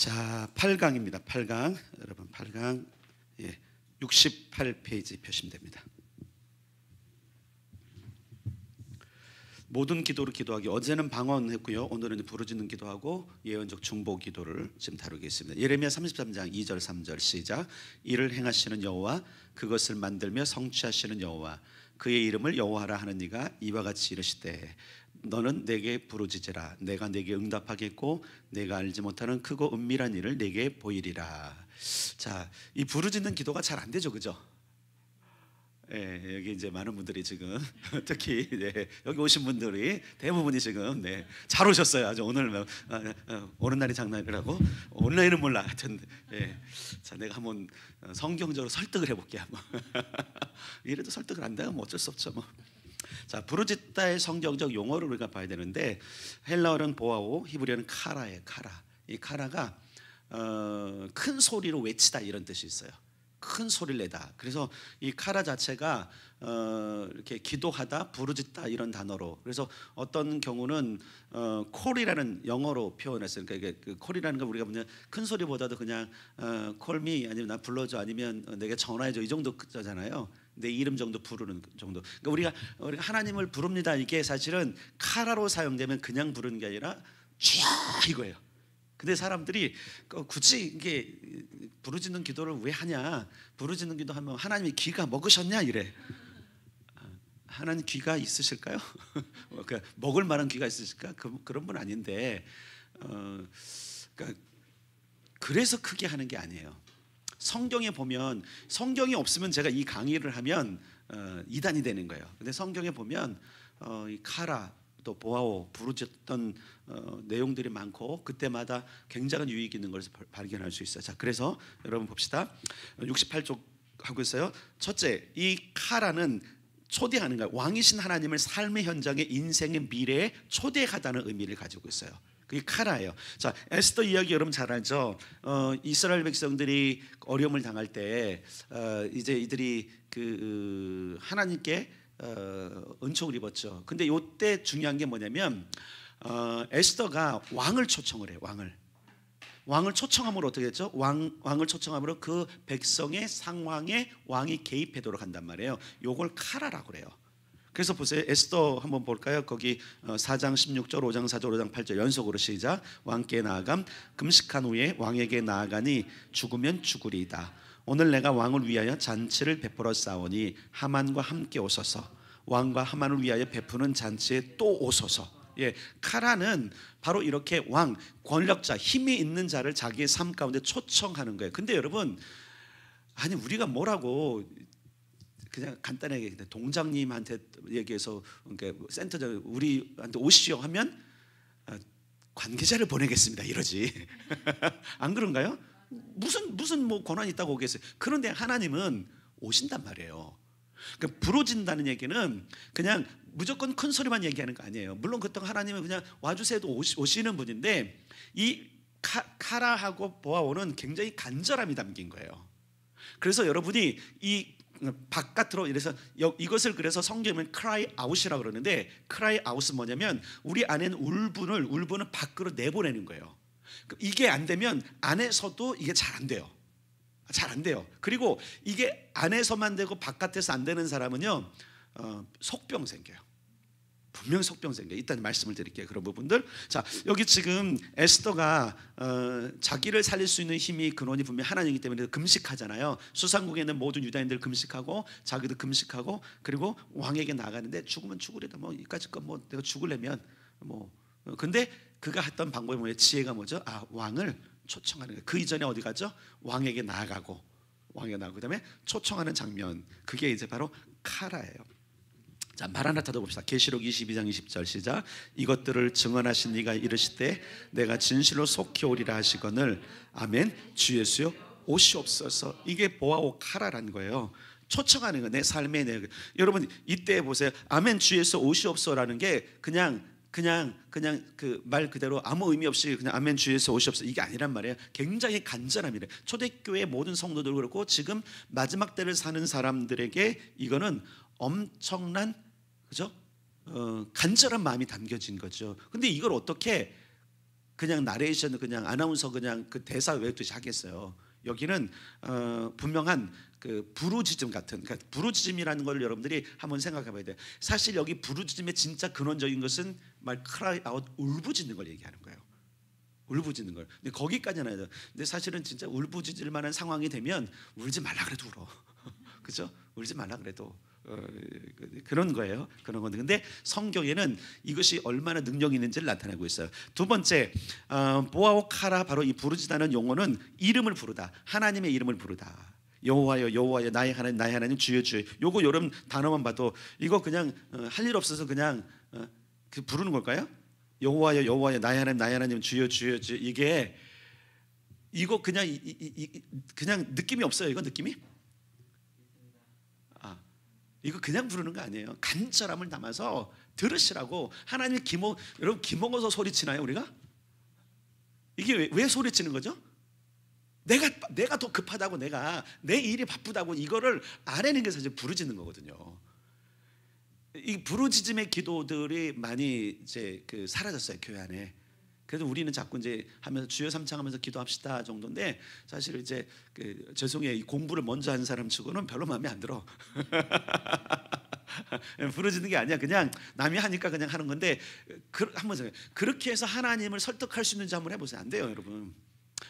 자, 8강입니다. 8강. 여러분 8강 68페이지 펴시면 됩니다. 모든 기도를 기도하기. 어제는 방언했고요. 오늘은 부르짖는 기도하고 예언적 중보 기도를 지금 다루겠습니다. 예레미야 33장 2절 3절 시작. 이를 행하시는 여호와, 그것을 만들며 성취하시는 여호와, 그의 이름을 여호와라 하는 이가 이와 같이 이르시되 너는 내게 부르짖으라. 내가 내게 응답하겠고 내가 알지 못하는 크고 은밀한 일을 내게 보이리라. 자, 이 부르짖는 기도가 잘 안 되죠, 그죠? 여기 이제 많은 분들이 지금 특히 여기 오신 분들이 대부분이 지금 잘 오셨어요. 아주 오늘 오는 날이 장난이라고. 온라인은 몰라. 하여튼 자, 내가 한번 성경적으로 설득을 해볼게. 한번. 이래도 설득을 안 되면 어쩔 수 없죠. 뭐. 자, 부르짖다의 성경적 용어를 우리가 봐야 되는데 헬라어는 보아오, 히브리어는 카라예요. 카라. 이 카라가 큰 소리로 외치다 이런 뜻이 있어요. 큰 소리를 내다. 그래서 이 카라 자체가 이렇게 기도하다, 부르짖다 이런 단어로. 그래서 어떤 경우는 콜이라는 영어로 표현했어요. 그러니까 이게 그 콜이라는 건 우리가 보면 큰 소리보다도 그냥 콜미 아니면 나 불러줘 아니면 내게 전화해줘 이 정도잖아요. 내 이름 정도 부르는 정도. 그러니까 우리가 하나님을 부릅니다. 이게 사실은 카라로 사용되면 그냥 부르는 게 아니라 주여 이거예요. 근데 사람들이 굳이 이게 부르짖는 기도를 왜 하냐? 부르짖는 기도하면 하나님이 귀가 먹으셨냐 이래. 하나님 귀가 있으실까요? 그러니까 먹을 만한 귀가 있으실까? 그런 분 아닌데. 그러니까 그래서 크게 하는 게 아니에요. 성경에 보면 성경이 없으면 제가 이 강의를 하면 이단이 되는 거예요. 근데 성경에 보면 이 카라 또 보아오 부르짖던 내용들이 많고 그때마다 굉장한 유익이 있는 것을 발견할 수 있어요. 자, 그래서 여러분 봅시다. 68쪽 하고 있어요. 첫째, 이 카라는 초대하는 거예요. 왕이신 하나님을 삶의 현장에 인생의 미래에 초대하다는 의미를 가지고 있어요. 그게 카라예요. 자, 에스더 이야기 여러분 잘 알죠? 이스라엘 백성들이 어려움을 당할 때 이제 이들이 그 하나님께 은총을 입었죠. 근데 이때 중요한 게 뭐냐면 에스더가 왕을 초청을 해요. 왕을 초청함으로 어떻게 했죠? 왕을 초청함으로 그 백성의 상황에 왕이 개입하도록 한단 말이에요. 요걸 카라라고 그래요. 그래서 보세요. 에스더 한번 볼까요? 거기 4장 16절, 5장 4절, 5장 8절 연속으로 시작. 왕께 나아감 금식한 후에 왕에게 나아가니 죽으면 죽으리이다. 오늘 내가 왕을 위하여 잔치를 베풀어 싸우니 하만과 함께 오소서. 왕과 하만을 위하여 베푸는 잔치에 또 오소서. 카라는 바로 이렇게 왕, 권력자, 힘이 있는 자를 자기의 삶 가운데 초청하는 거예요. 근데 여러분, 아니 우리가 뭐라고 그냥 간단하게 동장님한테 얘기해서 그러니까 센터장 우리한테 오시죠 하면 관계자를 보내겠습니다 이러지. 안 그런가요? 무슨 뭐 권한이 있다고 오겠어요. 그런데 하나님은 오신단 말이에요. 그러니까 부르짖는다는 얘기는 그냥 무조건 큰 소리만 얘기하는 거 아니에요. 물론 그렇다고 하나님은 그냥 와주세요도 오시는 분인데 이 카라하고 보아오는 굉장히 간절함이 담긴 거예요. 그래서 여러분이 이 바깥으로 이래서 이것을 그래서 성경에는 cry out이라고 그러는데 cry out은 뭐냐면 우리 안에는 울분을 밖으로 내보내는 거예요. 이게 안 되면 안에서도 이게 잘 안 돼요. 잘 안 돼요. 그리고 이게 안에서만 되고 바깥에서 안 되는 사람은요 속병 생겨요. 분명 속병 생겨요. 일단 말씀을 드릴게요. 그런 부분들. 자, 여기 지금 에스더가 자기를 살릴 수 있는 힘이 근원이 분명 하나님이기 때문에 금식하잖아요. 수상국에 있는 모든 유다인들 금식하고 자기도 금식하고 그리고 왕에게 나가는데 죽으면 죽으래도 뭐 이까짓 건 뭐 내가 죽으려면 뭐 근데 그가 했던 방법이 뭐예요? 지혜가 뭐죠? 왕을 초청하는 거예요. 그 이전에 어디 가죠? 왕에게 나아가고 그다음에 초청하는 장면. 그게 이제 바로 카라예요. 자, 마라나타도 봅시다. 계시록 22장 20절 시작. 이것들을 증언하신 이가 이르시되 내가 진실로 속히 오리라 하시거늘 아멘. 주 예수여 오시옵소서. 이게 보아오 카라라는 거예요. 초청하는 거. 내 삶의 내용. 여러분 이때 보세요. 아멘 주 예수 오시옵소서라는 게 그냥 그 말 그대로 아무 의미 없이 그냥 아멘 주 예수 오시옵소서 이게 아니란 말이에요. 굉장히 간절함이래. 초대교회 모든 성도들 그렇고 지금 마지막 때를 사는 사람들에게 이거는 엄청난 그죠? 간절한 마음이 담겨진 거죠. 근데 이걸 어떻게 그냥 나레이션 그냥 아나운서 그냥 그 대사 외우듯이 하겠어요. 여기는 분명한 그 부르짖음 같은, 그러니까 부르짖음이라는 걸 여러분들이 한번 생각해봐야 돼요. 사실 여기 부르짖음의 진짜 근원적인 것은 말 cry out, 울부짖는 걸 얘기하는 거예요. 울부짖는 걸. 근데 거기까지는 해요. 근데 사실은 진짜 울부짖을 만한 상황이 되면 울지 말라 그래도 울어. 그죠? 울지 말라 그래도 그런 거예요. 그런 건데, 근데 성경에는 이것이 얼마나 능력이 있는지를 나타내고 있어요. 두 번째, 보아오카라, 바로 이 부르짖다는 용어는 이름을 부르다, 하나님의 이름을 부르다. 여호와여 여호와여 나의 하나님 주여 주여. 요거 여러분 단어만 봐도 이거 그냥 할 일 없어서 그냥 그 부르는 걸까요? 여호와여 여호와여 나의 하나님 주여 주여 주여. 이거 그냥 그냥 느낌이 없어요. 이거 느낌이? 이거 그냥 부르는 거 아니에요. 간절함을 담아서 들으시라고. 하나님 여러분 기먹어서 소리치나요 우리가? 이게 왜 소리치는 거죠? 내가 더 급하다고, 내 일이 바쁘다고 이거를 아내는 게 사실 부르짖는 거거든요. 이 부르짖음의 기도들이 많이 이제 사라졌어요 교회 안에. 그래서 우리는 자꾸 이제 하면서 주여 삼창하면서 기도합시다 정도인데, 사실 이제 죄송해요, 이 공부를 먼저 한 사람 치고는 별로 마음에 안 들어. 부르짖는 게 아니야. 그냥 남이 하니까 그냥 하는 건데, 한번 생각해요. 그렇게 해서 하나님을 설득할 수 있는지 한번 해보세요. 안 돼요 여러분.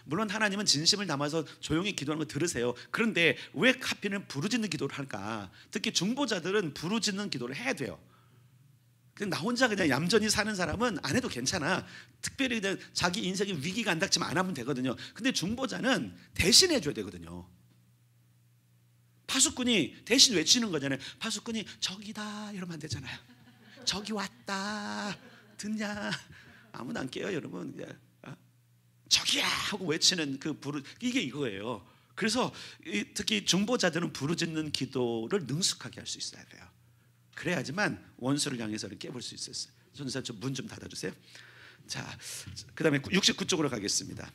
물론 하나님은 진심을 담아서 조용히 기도하는 거 들으세요. 그런데 왜 하필은 부르짖는 기도를 할까? 특히 중보자들은 부르짖는 기도를 해야 돼요. 나 혼자 그냥 얌전히 사는 사람은 안 해도 괜찮아. 특별히 그냥 자기 인생에 위기가 안 닥치면 안 하면 되거든요. 근데 중보자는 대신 해줘야 되거든요. 파수꾼이 대신 외치는 거잖아요. 파수꾼이 저기다 이러면 안 되잖아요. 저기 왔다 듣냐? 아무도 안 깨요 여러분. 저기야 하고 외치는 이게 이거예요. 그래서 특히 중보자들은 부르짖는 기도를 능숙하게 할 수 있어야 돼요. 그래야지만 원수를 향해서 깨볼 수 있었어요. 전사 문 좀 닫아주세요. 자, 그 다음에 69쪽으로 가겠습니다.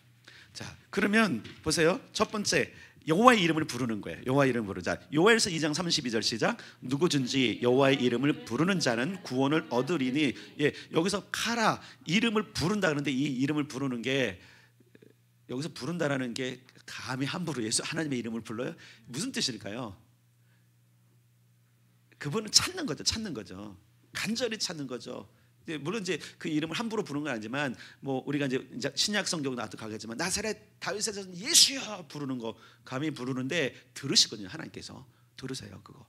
자, 그러면 보세요. 첫 번째, 여호와의 이름을 부르는 거예요. 여호와의 이름을 부르자. 요엘서 2장 32절 시작. 누구든지 여호와의 이름을 부르는 자는 구원을 얻으리니. 여기서 카라, 이름을 부른다 그러는데, 이 이름을 부르는 게, 여기서 부른다라는 게 감히 함부로 하나님의 이름을 불러요? 무슨 뜻일까요? 그분은 찾는 거죠. 간절히 찾는 거죠. 물론 이제 그 이름을 함부로 부르는 건 아니지만, 뭐 우리가 이제 신약 성경 나도 가겠지만 나사렛 다윗에서 예수여 부르는 거 감히 부르는데 들으시거든요. 하나님께서 들으세요 그거.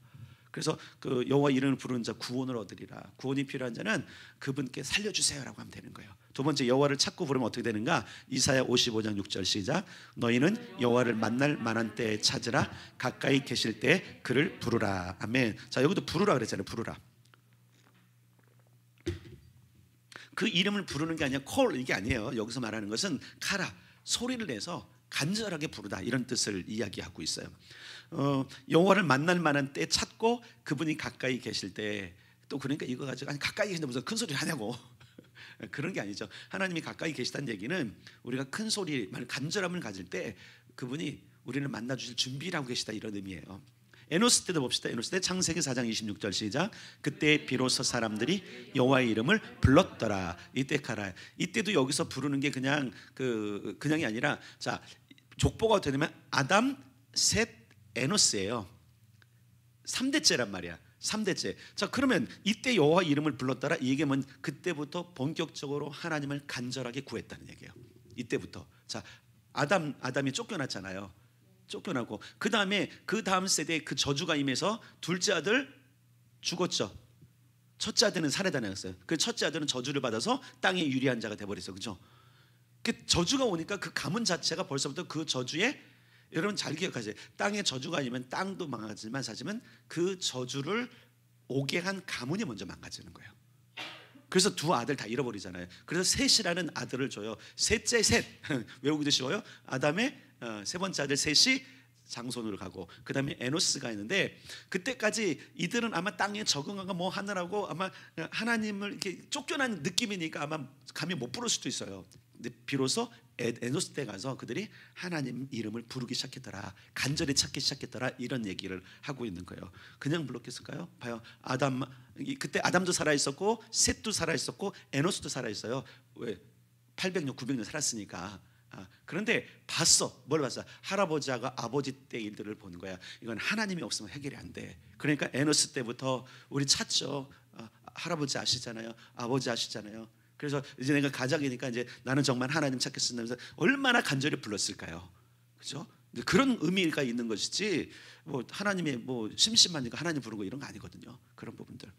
그래서 그 여호와 이름을 부르는 자 구원을 얻으리라. 구원이 필요한 자는 그분께 살려주세요라고 하면 되는 거예요. 두 번째, 여호와를 찾고 부르면 어떻게 되는가? 이사야 55장 6절 시작. 너희는 여호와를 만날 만한 때에 찾으라. 가까이 계실 때 그를 부르라. 아멘. 자, 여기도 부르라 그랬잖아요. 부르라. 그 이름을 부르는 게 아니라 콜, 이게 아니에요. 여기서 말하는 것은 카라, 소리를 내서 간절하게 부르다, 이런 뜻을 이야기하고 있어요. 여호와를 만날 만한 때 찾고 그분이 가까이 계실 때, 또 그러니까 이거 가지고 아니 가까이 계신데 무슨 큰 소리 하냐고 그런 게 아니죠. 하나님이 가까이 계시다는 얘기는 우리가 큰 소리, 간절함을 가질 때 그분이 우리를 만나 주실 준비를 하고 계시다, 이런 의미예요. 에노스 때도 봅시다. 에노스 때 창세기 4장 26절 시작. 그때 비로소 사람들이 여호와의 이름을 불렀더라. 이때 가라. 이때도 여기서 부르는 게 그냥이 아니라, 자, 족보가 어떻게 되면 아담, 셋, 에노스예요. 3대째란 말이야. 3대째. 자, 그러면 이때 여호와 이름을 불렀더라, 이 얘기면 그때부터 본격적으로 하나님을 간절하게 구했다는 얘기예요. 이때부터. 자, 아담이 쫓겨났잖아요. 쫓겨나고 그 다음 세대에 그 저주가 임해서 둘째 아들 죽었죠. 첫째 아들은 살해당했어요. 그 첫째 아들은 저주를 받아서 땅에 유리한 자가 돼버렸어요. 그렇죠? 그 저주가 오니까 그 가문 자체가 벌써부터 그 저주에, 여러분 잘 기억하세요. 땅에 저주가 아니면 땅도 망가지만 사실은 그 저주를 오게 한 가문이 먼저 망가지는 거예요. 그래서 두 아들 다 잃어버리잖아요. 그래서 셋이라는 아들을 줘요. 셋째 셋 외우기도 쉬워요. 아담의 세 번째 아들 셋이 장손으로 가고, 그 다음에 에노스가 있는데, 그때까지 이들은 아마 땅에 적응하고 뭐 하느라고 아마 하나님을 이렇게 쫓겨난 느낌이니까 아마 감히 못 부를 수도 있어요. 근데 비로소 에노스 때 가서 그들이 하나님 이름을 부르기 시작했더라, 간절히 찾기 시작했더라, 이런 얘기를 하고 있는 거예요. 그냥 불렀겠을까요? 봐요. 그때 아담도 살아 있었고 셋도 살아 있었고 에노스도 살아 있어요. 왜? 800년 900년 살았으니까. 그런데 봤어. 뭘 봤어? 할아버지하고 아버지 때 일들을 본 거야. 이건 하나님이 없으면 해결이 안 돼. 그러니까 에노스 때부터 우리 찾죠. 할아버지 아시잖아요. 아버지 아시잖아요. 그래서 이제 내가 가장이니까 이제 나는 정말 하나님 찾겠습니다. 얼마나 간절히 불렀을까요? 그죠? 그런 의미가 있는 것이지 뭐 하나님의 뭐 심심하니까 하나님 부르고 이런 거 아니거든요. 그런 부분들.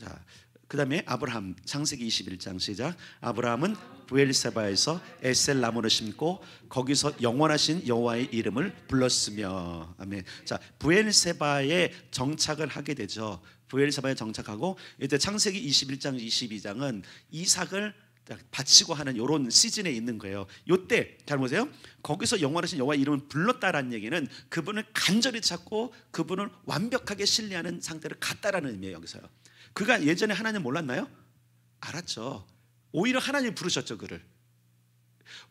자, 그다음에 아브라함 창세기 21장 시작. 아브라함은 브엘세바에서 에셀 나무를 심고 거기서 영원하신 여호와의 이름을 불렀으며. 아멘. 자, 브엘세바에 정착을 하게 되죠. 브엘세바에 정착하고 이때 창세기 21장 22장은 이삭을 바치고 하는 이런 시즌에 있는 거예요. 이때 잘 보세요. 거기서 영원하신 여호와의 이름을 불렀다라는 얘기는 그분을 간절히 찾고 그분을 완벽하게 신뢰하는 상태를 갔다라는 의미예요. 여기서요. 그가 예전에 하나님 몰랐나요? 알았죠. 오히려 하나님이 부르셨죠. 그를.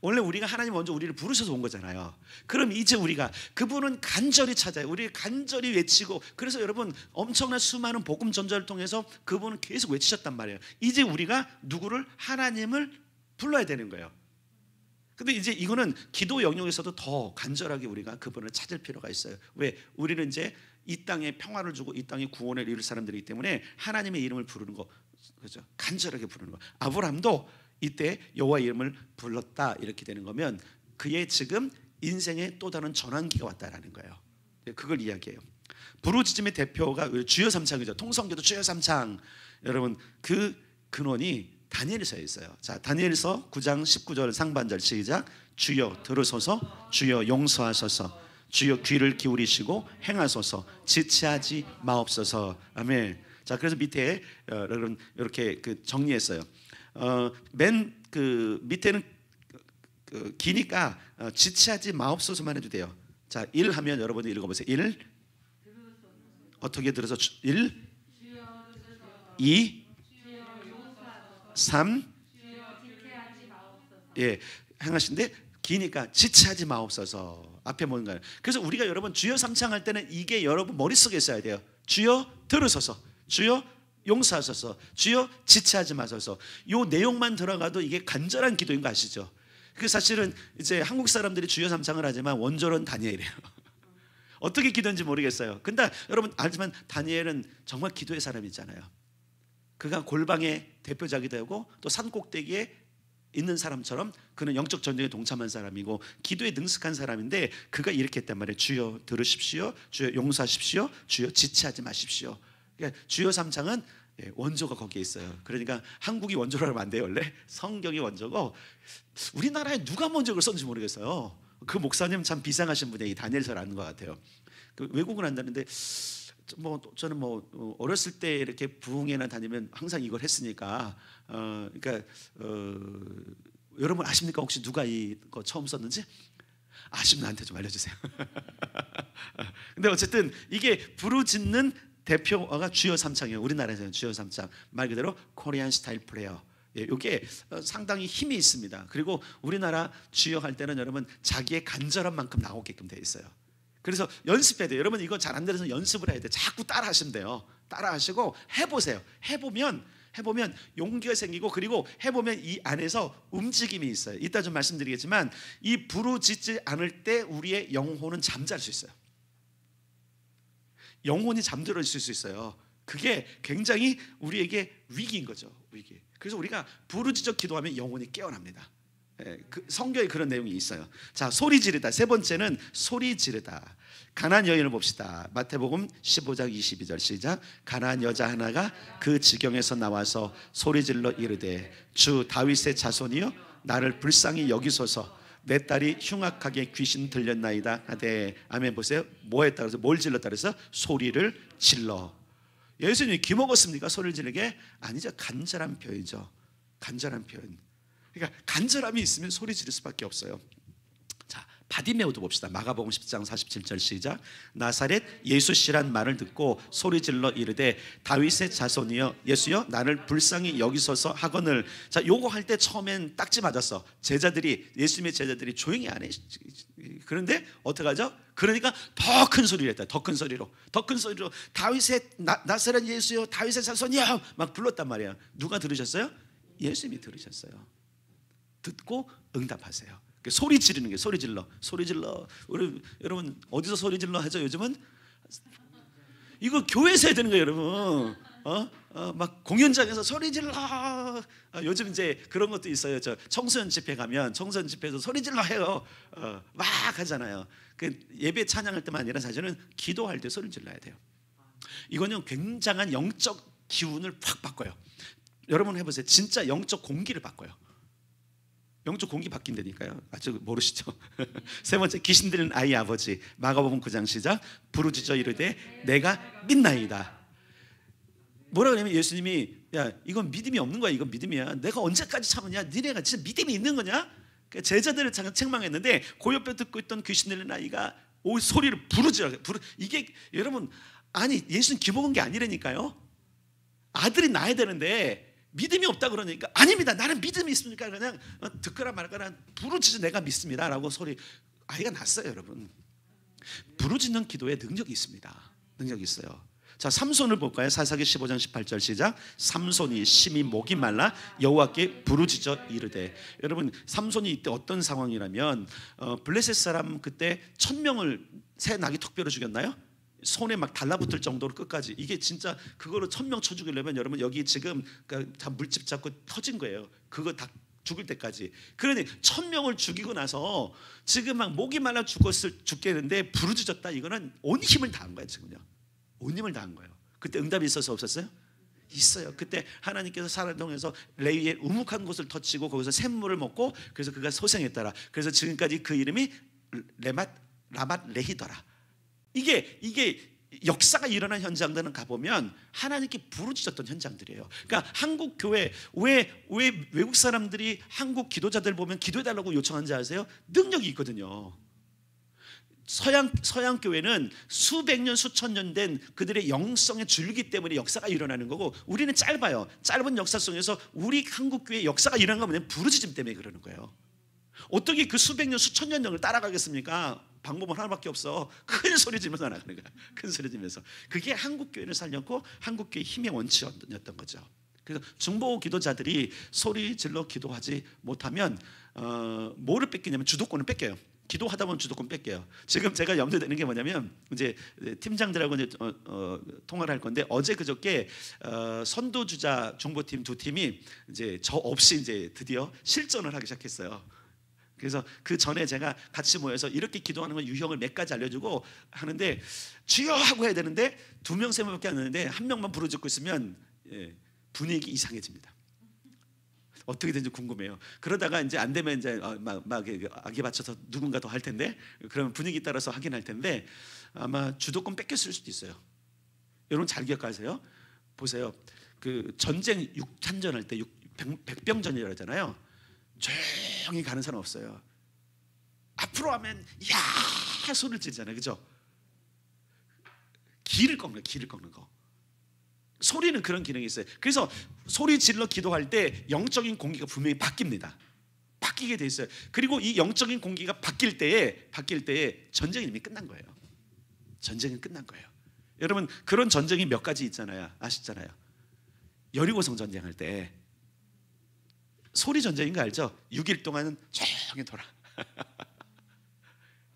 원래 우리가 하나님 먼저 우리를 부르셔서 온 거잖아요. 그럼 이제 우리가 그분은 간절히 찾아요. 우리 간절히 외치고. 그래서 여러분 엄청난 수많은 복음 전자를 통해서 그분은 계속 외치셨단 말이에요. 이제 우리가 누구를? 하나님을 불러야 되는 거예요. 근데 이제 이거는 기도 영역에서도 더 간절하게 우리가 그분을 찾을 필요가 있어요. 왜? 우리는 이제 이 땅에 평화를 주고 이 땅에 구원을 이룰 사람들이기 때문에 하나님의 이름을 부르는 거, 그렇죠? 간절하게 부르는 거. 아브라함도 이때 여호와의 이름을 불렀다 이렇게 되는 거면 그의 지금 인생의 또 다른 전환기가 왔다라는 거예요. 그걸 이야기해요. 부르짖음의 대표가 주여 삼창이죠. 통성교도 주여 삼창. 여러분 그 근원이 다니엘서에 있어요. 자, 다니엘서 9장 19절 상반절 시작. 주여 들으소서, 주여 용서하소서, 주여 귀를 기울이시고 행하소서, 지체하지 마옵소서. 아멘. 자, 그래서 밑에 여러분 이렇게 그 정리했어요. 맨 그 밑에는 기니까 지체하지 마옵소서만 해도 돼요. 자, 1 하면 여러분들 읽어보세요. 1 어떻게 들어서 1 2 3 예, 행하신데 기니까 지체하지 마옵소서. 앞에 뭔가요? 그래서 우리가 여러분 주여 삼창할 때는 이게 여러분 머릿속에 있어야 돼요. 주여 들으소서, 주여 용서하소서, 주여 지체하지 마소서. 요 내용만 들어가도 이게 간절한 기도인 거 아시죠? 그 사실은 이제 한국 사람들이 주여 삼창을 하지만 원조는 다니엘이에요. 어떻게 기도인지 모르겠어요. 근데 여러분 알지만 다니엘은 정말 기도의 사람이잖아요. 그가 골방의 대표자기도 하고 또 산꼭대기에 있는 사람처럼 그는 영적 전쟁에 동참한 사람이고 기도에 능숙한 사람인데 그가 이렇게 했단 말이에요. 주여 들으십시오, 주여 용서하십시오, 주여 지체하지 마십시오. 그러니까 주여 삼창은 원조가 거기에 있어요. 그러니까 한국이 원조라고 하면 안 돼요. 원래 성경이 원조고 우리나라에 누가 먼저 그걸 썼는지 모르겠어요. 그 목사님 참 비상하신 분이 다니엘서를 아는 것 같아요. 그 외국은 안다는데 뭐 저는 뭐 어렸을 때 이렇게 부흥회나 다니면 항상 이걸 했으니까 그러니까 여러분 아십니까? 혹시 누가 이거 처음 썼는지? 아시면 나한테 좀 알려주세요. 근데 어쨌든 이게 부르짖는 대표가 주여 삼창이에요. 우리나라에서는 주여 삼창 말 그대로 코리안 스타일 프레어. 이게 상당히 힘이 있습니다. 그리고 우리나라 주여 할 때는 여러분 자기의 간절한 만큼 나오게끔 되어 있어요. 그래서 연습해야 돼요. 여러분 이거 잘 안 되서 연습을 해야 돼요. 자꾸 따라 하시면 돼요. 따라 하시고 해보세요. 해보면 용기가 생기고 그리고 해보면 이 안에서 움직임이 있어요. 이따 좀 말씀드리겠지만 이 부르짖지 않을 때 우리의 영혼은 잠잘 수 있어요. 영혼이 잠들어 있을 수 있어요. 그게 굉장히 우리에게 위기인 거죠. 위기. 그래서 우리가 부르짖어 기도하면 영혼이 깨어납니다. 그 성경에 그런 내용이 있어요. 자, 소리 지르다. 세 번째는 소리 지르다. 가나안 여인을 봅시다. 마태복음 15장 22절 시작. 가나안 여자 하나가 그 지경에서 나와서 소리 질러 이르되 주 다윗의 자손이여 나를 불쌍히 여기소서. 내 딸이 흉악하게 귀신 들렸나이다 하되. 아멘. 보세요. 뭐 했다 그래서 뭘 질렀다 그래서 소리를 질러. 예수님이 기먹었습니까? 소리를 지르게? 아니죠. 간절한 표현이죠. 간절한 표현. 그러니까 간절함이 있으면 소리 지를 수밖에 없어요. 자, 바디메오도 봅시다. 마가복음 10장 47절 시작. 나사렛 예수시란 말을 듣고 소리 질러 이르되 다윗의 자손이여 예수여 나를 불쌍히 여기소서 하거늘. 자, 요거 할 때 처음엔 딱지 맞았어. 예수님의 제자들이 조용히 안 해. 그런데 어떡하죠? 그러니까 더 큰 소리를 했다. 더 큰 소리로 다윗의 나사렛 예수여 다윗의 자손이여 막 불렀단 말이야. 누가 들으셨어요? 예수님이 들으셨어요. 듣고 응답하세요. 소리 지르는 게 소리 질러. 우리 여러분 어디서 소리 질러 하죠? 요즘은 이거 교회에서 해야 되는 거예요, 여러분. 막 공연장에서 소리 질러. 요즘 이제 그런 것도 있어요. 저 청소년 집회 가면 청소년 집회에서 소리 질러 해요. 막 하잖아요. 그 예배 찬양할 때만 아니라 사실은 기도할 때 소리 질러야 돼요. 이거는 굉장한 영적 기운을 확 바꿔요. 여러분 해보세요. 진짜 영적 공기를 바꿔요. 영적 공기 바뀐다니까요. 아직 모르시죠? 세 번째, 귀신 들린 아이 아버지. 마가복음 9장 시작. 부르짖어 이르되 내가 믿나이다. 뭐라 그러냐면 예수님이 야 이건 믿음이 없는 거야. 이건 믿음이야. 내가 언제까지 참으냐. 니네가 진짜 믿음이 있는 거냐. 제자들을 책망했는데 그 옆에 듣고 있던 귀신 들린 아이가 소리를 부르짖어. 이게 여러분 아니 예수는 기복한 게 아니라니까요. 아들이 낳아야 되는데 믿음이 없다 그러니까 아닙니다. 나는 믿음이 있으니까 그냥 듣거나 말거나 부르짖어 내가 믿습니다 라고 소리. 아이가 났어요. 여러분 부르짖는 기도에 능력이 있습니다. 능력이 있어요. 자, 삼손을 볼까요? 사사기 15장 18절 시작. 삼손이 심히 목이 말라 여호와께 부르짖어 이르되. 여러분 삼손이 이때 어떤 상황이라면 블레셋 사람 그때 1000명을 새 낙이 턱뼈로 죽였나요? 손에 막 달라붙을 정도로 끝까지. 이게 진짜 그거로 1000명 쳐 죽이려면 여러분 여기 지금 다 물집 잡고 터진 거예요. 그거 다 죽을 때까지. 그러니 1000명을 죽이고 나서 지금 막 목이 말라 죽겠는데 부르짖었다. 이거는 온 힘을 다한 거예요. 지금요. 온 힘을 다한 거예요. 그때 응답이 있어서 없었어요? 있어요. 그때 하나님께서 사람을 통해서 레위의 우묵한 곳을 터치고 거기서 샘물을 먹고 그래서 그가 소생했더라. 그래서 지금까지 그 이름이 라맛 레히더라. 이게 역사가 일어난 현장들은 가보면 하나님께 부르짖었던 현장들이에요. 그러니까 한국 교회 왜 외국 사람들이 한국 기도자들 보면 기도해달라고 요청하는지 아세요? 능력이 있거든요. 서양 교회는 수백 년 수천 년 된 그들의 영성의 줄기 때문에 역사가 일어나는 거고 우리는 짧아요. 짧은 역사 속에서 우리 한국 교회의 역사가 일어나는 건 뭐냐면 부르짖음 때문에 그러는 거예요. 어떻게 그 수백 년 수천 년을 따라가겠습니까? 방법은 하나밖에 없어. 큰 소리 지면서 나가는 거야. 큰 소리 지면서. 그게 한국 교회를 살렸고 한국 교회의 힘의 원칙이었던 거죠. 그래서 중보 기도자들이 소리 질러 기도하지 못하면 뭐를 뺏기냐면 주도권을 뺏겨요. 기도하다 보면 주도권 뺏겨요. 지금 제가 염려되는 게 뭐냐면 이제 팀장들하고 이제 통화를 할 건데 어제 그저께 선도주자 중보팀 두 팀이 이제 저 없이 이제 드디어 실전을 하기 시작했어요. 그래서 그 전에 제가 같이 모여서 이렇게 기도하는 건 유형을 몇 가지 알려주고 하는데 주여 하고 해야 되는데 2명 3명밖에 안 되는데 한 명만 부르짖고 있으면 분위기 이상해집니다. 어떻게 되는지 궁금해요. 그러다가 이제 안 되면 이제 막 악에 받쳐서 누군가 더 할 텐데 그러면 분위기 따라서 하긴 할 텐데 아마 주도권 뺏겼을 수도 있어요. 여러분 잘 기억하세요. 보세요. 그 전쟁 6찬전 할 때 백병전이라고 하잖아요. 조용히 가는 사람 없어요. 앞으로 하면 야 소리를 지르잖아요. 그죠? 길을 꺾는 거. 소리는 그런 기능이 있어요. 그래서 소리 질러 기도할 때 영적인 공기가 분명히 바뀝니다. 바뀌게 돼 있어요. 그리고 이 영적인 공기가 바뀔 때에 전쟁이 이미 끝난 거예요. 전쟁은 끝난 거예요. 여러분 그런 전쟁이 몇 가지 있잖아요. 아시잖아요. 여리고성 전쟁할 때 소리 전쟁인 거 알죠? 6일 동안은 조용히 돌아.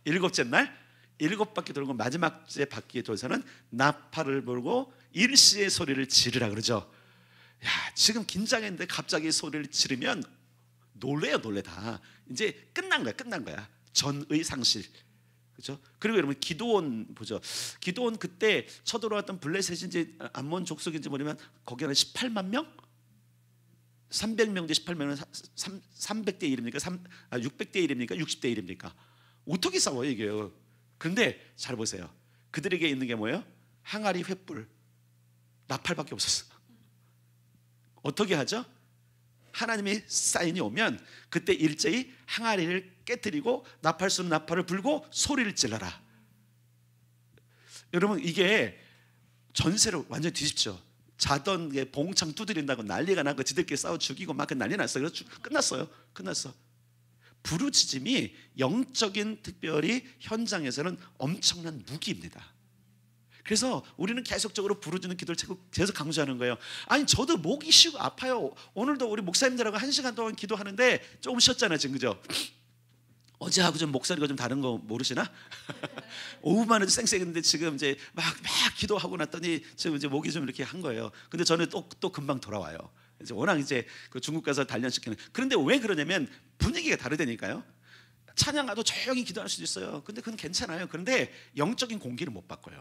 7째 날 7바퀴 돌고 마지막 바퀴에 돌서는 나팔을 불고 일시의 소리를 지르라 그러죠. 야 지금 긴장했는데 갑자기 소리를 지르면 놀래요. 다 이제 끝난 거야. 전의 상실. 그렇죠? 그리고 여러분 기드온 보죠. 기드온 그때 쳐들어왔던 블레셋인지 암몬 족속인지 모르면 거기는 18만 명? 300명 대 18명은 300대 1입니까? 600대 1입니까? 60대 1입니까? 어떻게 싸워요 이게요? 그런데 잘 보세요. 그들에게 있는 게 뭐예요? 항아리 횃불 나팔밖에 없었어. 어떻게 하죠? 하나님의 사인이 오면 그때 일제히 항아리를 깨뜨리고 나팔 쏘는 나팔을 불고 소리를 질러라. 여러분 이게 전세로 완전히 뒤집죠. 자던 게 봉창 두드린다고 난리가 나고 지들끼리 싸워 죽이고 막 난리 났어요. 그래서 끝났어. 부르짖음이 영적인 특별히 현장에서는 엄청난 무기입니다. 그래서 우리는 계속적으로 부르짖는 기도를 계속 강조하는 거예요. 아니 저도 목이 쉬고 아파요. 오늘도 우리 목사님들하고 1시간 동안 기도하는데 조금 쉬었잖아요 지금, 그죠? 어제하고 좀 목소리가 좀 다른 거 모르시나? 오후만 해도 쌩쌩했는데 지금 이제 막 기도하고 났더니 지금 이제 목이 좀 이렇게 한 거예요. 근데 저는 또 금방 돌아와요. 이제 워낙 이제 그 중국 가서 단련시키는. 그런데 왜 그러냐면 분위기가 다르다니까요. 찬양가도 조용히 기도할 수도 있어요. 근데 그건 괜찮아요. 그런데 영적인 공기를 못 바꿔요.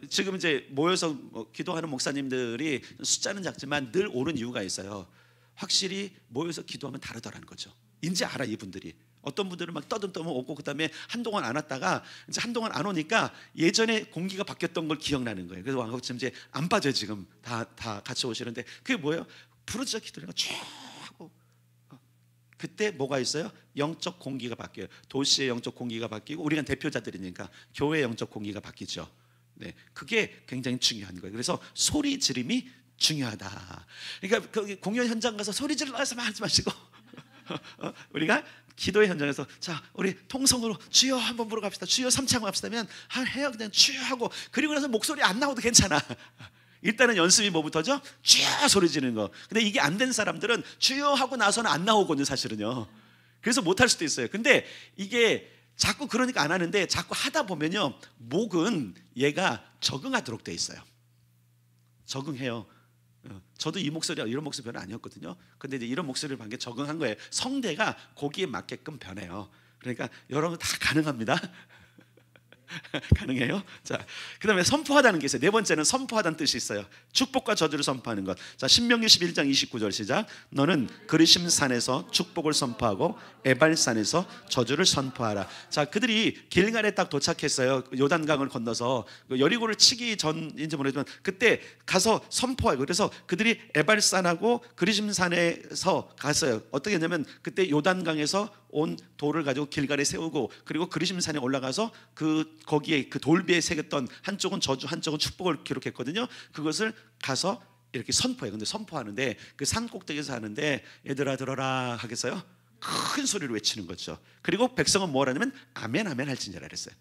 지금 이제 모여서 기도하는 목사님들이 숫자는 작지만 늘 오는 이유가 있어요. 확실히 모여서 기도하면 다르더라는 거죠. 이제 알아 이분들이. 어떤 분들은 막 떠듬떠듬 오고 그다음에 한동안 안 왔다가 이제 한동안 안 오니까 예전에 공기가 바뀌었던 걸 기억나는 거예요. 그래서 왕국 지금 이제 안 빠져요. 지금 다 같이 오시는데 그게 뭐예요? 부르짖어 기도를 쭉 하고 그때 뭐가 있어요? 영적 공기가 바뀌어요. 도시의 영적 공기가 바뀌고 우리가 대표자들이니까 교회의 영적 공기가 바뀌죠. 네, 그게 굉장히 중요한 거예요. 그래서 소리 지름이 중요하다. 그러니까 그 공연 현장 가서 소리 질러서 하지 마시고 우리가 기도의 현장에서 자 우리 통성으로 주여 한번 부르고 갑시다. 주여 3차고 합시다면 해요. 그냥 주여 하고 그리고 나서 목소리 안 나오도 괜찮아. 일단은 연습이 뭐부터죠? 주여 소리 지르는 거. 근데 이게 안 된 사람들은 주여 하고 나서는 안 나오거든요 사실은요. 그래서 못할 수도 있어요. 근데 이게 자꾸 그러니까 안 하는데 자꾸 하다 보면요 목은 얘가 적응하도록 돼 있어요. 적응해요. 저도 이 목소리가 이런 목소리 별로 아니었거든요. 근데 이제 이런 목소리를 받게 적응한 거예요. 성대가 거기에 맞게끔 변해요. 그러니까 여러분 다 가능합니다. 가능해요? 자, 그다음에 선포하다는 게 있어요. 네 번째는 선포하다는 뜻이 있어요. 축복과 저주를 선포하는 것. 자, 신명기 11장 29절 시작. 너는 그리심 산에서 축복을 선포하고 에발산에서 저주를 선포하라. 자, 그들이 길갈에 딱 도착했어요. 요단강을 건너서 여리고를 치기 전인지 모르지만 그때 가서 선포하고 그래서 그들이 에발산하고 그리심 산에서 갔어요. 어떻게 했냐면 그때 요단강에서 온 돌을 가지고 길갈에 세우고 그리고 그리심산에 올라가서 거기에 그 돌비에 새겼던 한쪽은 저주 한쪽은 축복을 기록했거든요. 그것을 가서 이렇게 선포해요. 근데 선포하는데 그 산 꼭대기에서 하는데 얘들아 들어라 하겠어요? 큰 소리로 외치는 거죠. 그리고 백성은 뭘 하냐면 아멘 아멘 할지니라 그랬어요.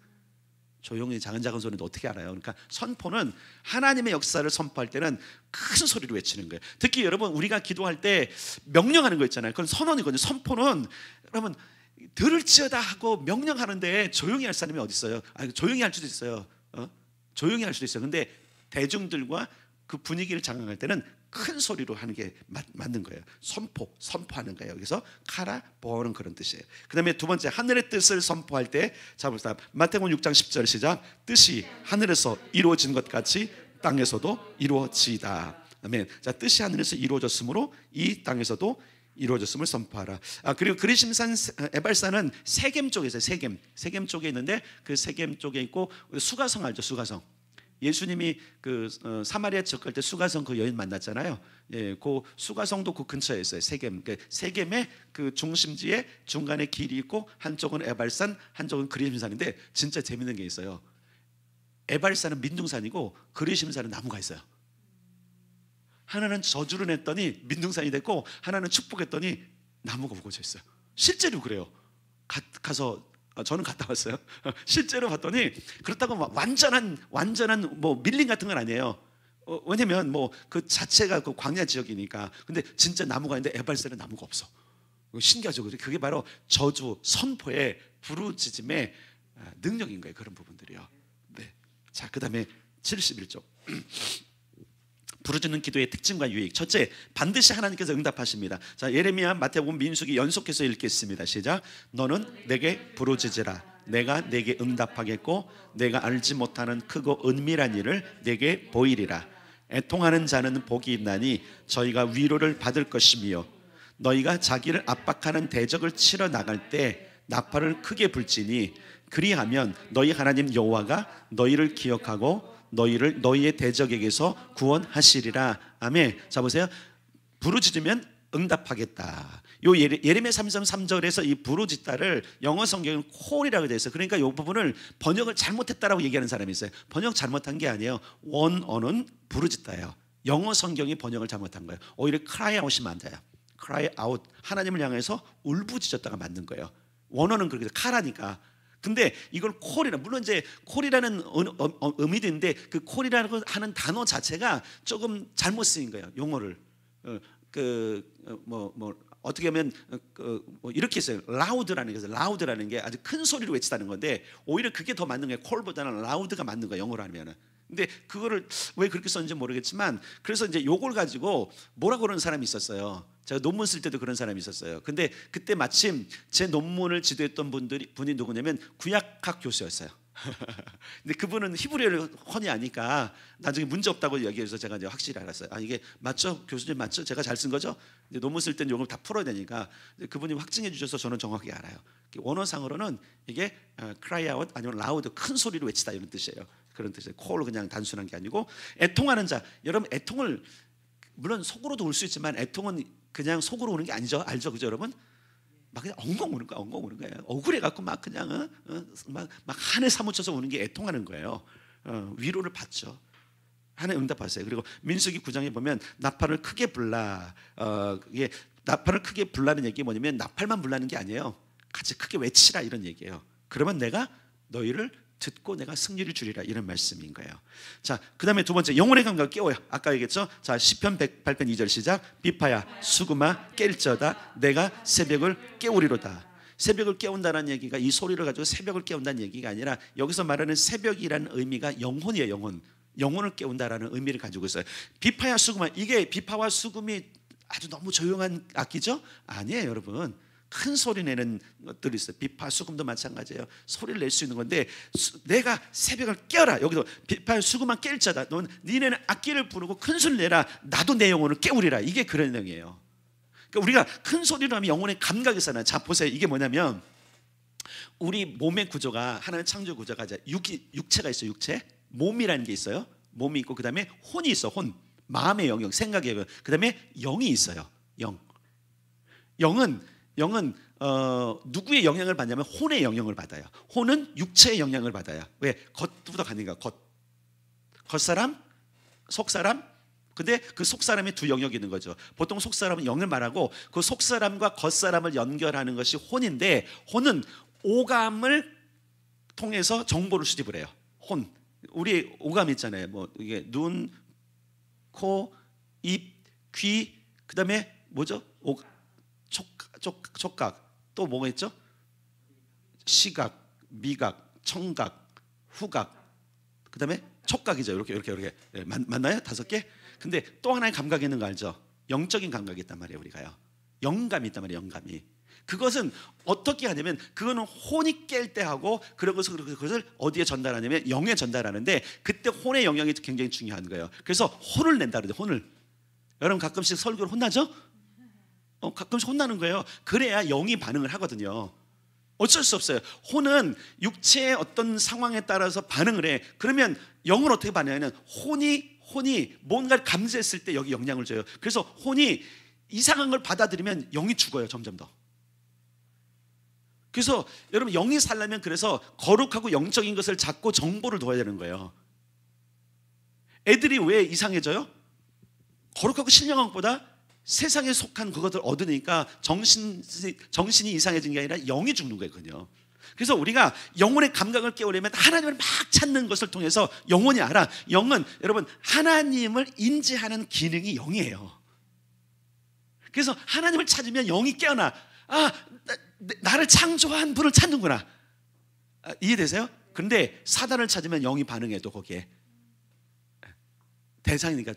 조용히 작은 소리도 어떻게 알아요? 그러니까 선포는 하나님의 역사를 선포할 때는 큰 소리로 외치는 거예요. 특히 여러분 우리가 기도할 때 명령하는 거 있잖아요. 그건 선언이거든요. 선포는 여러분 들을지어다 하고 명령하는데 조용히 할 사람이 어디 있어요? 조용히 할 수도 있어요. 조용히 할 수도 있어요. 근데 대중들과 그 분위기를 장악할 때는 큰 소리로 하는 게 맞는 거예요. 선포하는 거예요. 그래서 카라 보는 그런 뜻이에요. 그다음에 두 번째 하늘의 뜻을 선포할 때 자 봅시다. 마태복음 6장 10절 시작. 뜻이 하늘에서 이루어진 것 같이 땅에서도 이루어지다. 아멘. 자, 뜻이 하늘에서 이루어졌으므로 이 땅에서도 이루어졌음을 선포하라. 그리고 그리심산 에발산은 세겜 쪽에 있어요. 세겜 쪽에 있는데 그 세겜 쪽에 있고 수가성 알죠? 수가성. 예수님이 그 사마리아 지역 갈 때 수가성 그 여인 만났잖아요. 예, 그 수가성도 그 근처에 있어요. 세겜. 세겜의 그 중심지에 중간에 길이 있고 한쪽은 에발산, 한쪽은 그리심산인데 진짜 재밌는 게 있어요. 에발산은 민둥산이고 그리심산은 나무가 있어요. 하나는 저주를 냈더니 민둥산이 됐고 하나는 축복했더니 나무가 우거져 있어요. 실제로 그래요. 가서 저는 갔다 왔어요. 실제로 봤더니 그렇다고 막 완전한 뭐 밀림 같은 건 아니에요. 왜냐면 뭐 그 자체가 그 광야 지역이니까. 근데 진짜 나무가 있는데 에발산에 나무가 없어. 신기하죠. 그게 바로 저주 선포의 부르짖음의 능력인 거예요. 그런 부분들이요. 네. 자, 그다음에 71쪽. 부르짖는 기도의 특징과 유익. 첫째, 반드시 하나님께서 응답하십니다. 자, 예레미야, 마태복음, 민수기 연속해서 읽겠습니다. 시작. 너는 내게 부르짖으라. 내가 내게 응답하겠고 내가 알지 못하는 크고 은밀한 일을 내게 보이리라. 애통하는 자는 복이 있나니 저희가 위로를 받을 것이며 너희가 자기를 압박하는 대적을 치러 나갈 때 나팔을 크게 불지니 그리하면 너희 하나님 여호와가 너희를 기억하고 너희를 너희의 대적에게서 구원하시리라. 아멘. 자, 보세요. 부르짖으면 응답하겠다. 요 예레미야 3:3절에서 이 부르짖다를 영어 성경은 콜이라고 되어 있어요. 그러니까 이 부분을 번역을 잘못했다라고 얘기하는 사람이 있어요. 번역 잘못한 게 아니에요. 원어는 부르짖다예요. 영어 성경이 번역을 잘못한 거예요. 오히려 cry out이면 안 돼요. cry out, 하나님을 향해서 울부짖었다가 맞는 거예요. 원어는 그렇게 카라니까. 근데 이걸 콜이라, 물론 이제 콜이라는 의미도 있는데 그 콜이라고 하는 단어 자체가 조금 잘못 쓰인 거예요. 용어를 어떻게 하면 뭐 이렇게 써요. 라우드라는 게, 라우드라는 게 아주 큰 소리로 외치다는 건데 오히려 그게 더 맞는 거예요. 콜보다는 라우드가 맞는 거예요, 영어로 하면은. 근데 그거를 왜 그렇게 썼는지 모르겠지만, 그래서 이제 요걸 가지고 뭐라고 그러는 사람이 있었어요. 제가 논문 쓸 때도 그런 사람이 있었어요. 근데 그때 마침 제 논문을 지도했던 분이 누구냐면 구약학 교수였어요. 근데 그분은 히브리어를 훤히 아니까 나중에 문제 없다고 얘기해서 제가 이제 확실히 알았어요. 아, 이게 맞죠? 교수님 맞죠? 제가 잘 쓴 거죠? 이제 논문 쓸 때는 이걸 다 풀어야 되니까 그분이 확증해 주셔서 저는 정확히 알아요. 원어상으로는 이게 cry out 아니면 loud, 큰 소리로 외치다 이런 뜻이에요. 그런 뜻이에요. call 그냥 단순한 게 아니고. 애통하는 자, 여러분 애통을 물론 속으로도 울 수 있지만 애통은 그냥 속으로 우는 게 아니죠. 알죠, 그죠, 여러분? 막 그냥 엉엉 우는 거야, 엉엉 우는 거예요. 억울해 갖고 막 그냥 막 한에 사무쳐서 우는 게 애통하는 거예요. 위로를 받죠. 하나님 응답하세요. 그리고 민수기 9장에 보면 나팔을 크게 불라. 이게 나팔을 크게 불라는 얘기 뭐냐면 나팔만 불라는 게 아니에요. 같이 크게 외치라 이런 얘기예요. 그러면 내가 너희를 듣고 내가 승리를 주리라 이런 말씀인 거예요. 자, 그다음에 두 번째, 영혼의 감각을 깨워요. 아까 얘기했죠. 자, 시편 108편 2절 시작. 비파야 수금아 깰저다 내가 새벽을 깨우리로다. 새벽을 깨운다는 얘기가 이 소리를 가지고 새벽을 깨운다는 얘기가 아니라 여기서 말하는 새벽이라는 의미가 영혼이에요. 영혼을 깨운다라는 의미를 가지고 있어요. 비파야 수금아, 이게 비파와 수금이 아주 너무 조용한 악기죠? 아니에요, 여러분. 큰 소리 내는 것들이 있어요. 비파, 수금도 마찬가지예요. 소리를 낼 수 있는 건데 내가 새벽을 깨워라. 여기도 비파, 수금아 깰 자다. 넌 니네는 악기를 부르고 큰 소리를 내라. 나도 내 영혼을 깨우리라. 이게 그런 내용이에요. 그러니까 우리가 큰 소리로 하면 영혼의 감각이 있잖아요. 자, 보세요. 이게 뭐냐면 우리 몸의 구조가, 하나는 창조 구조가 육체가 있어요. 육체, 몸이라는 게 있어요. 몸이 있고 그 다음에 혼이 있어. 혼, 마음의 영역, 생각의 영역. 그 다음에 영이 있어요. 영은 누구의 영향을 받냐면 혼의 영향을 받아요. 혼은 육체의 영향을 받아요. 왜? 겉부터 가니까 겉사람, 속사람. 근데 그 속사람에 두 영역이 있는 거죠. 보통 속사람은 영을 말하고 그 속사람과 겉사람을 연결하는 것이 혼인데, 혼은 오감을 통해서 정보를 수집을 해요. 혼, 우리 오감 있잖아요. 뭐 이게 눈, 코, 입, 귀, 그 다음에 뭐죠? 촉각, 또 뭐가 있죠? 시각, 미각, 청각, 후각, 그 다음에 촉각이죠. 이렇게 맞나요? 5개? 근데 또 하나의 감각이 있는 거 알죠? 영적인 감각이 있단 말이에요. 우리가요, 영감이 있단 말이에요. 영감이. 그것은 어떻게 하냐면 그거는 혼이 깰 때 하고, 그러고서 그것을 어디에 전달하냐면 영에 전달하는데, 그때 혼의 영향이 굉장히 중요한 거예요. 그래서 혼을 낸다 그러죠. 혼을. 여러분 가끔씩 설교를 혼나죠? 가끔씩 혼나는 거예요. 그래야 영이 반응을 하거든요. 어쩔 수 없어요. 혼은 육체의 어떤 상황에 따라서 반응을 해. 그러면 영은 어떻게 반응하냐면 혼이 뭔가를 감지했을 때 여기 영향을 줘요. 그래서 혼이 이상한 걸 받아들이면 영이 죽어요. 점점 더. 그래서 여러분 영이 살려면 그래서 거룩하고 영적인 것을 잡고 정보를 둬야 되는 거예요. 애들이 왜 이상해져요? 거룩하고 신령한 것보다 세상에 속한 그것을 얻으니까 정신이 이상해진 게 아니라 영이 죽는 거거든요. 그래서 우리가 영혼의 감각을 깨우려면 하나님을 막 찾는 것을 통해서 영혼이 알아. 영은 여러분 하나님을 인지하는 기능이 영이에요. 그래서 하나님을 찾으면 영이 깨어나. 아, 나를 창조한 분을 찾는구나. 이해되세요? 그런데 사단을 찾으면 영이 반응해도 거기에 대상이니까,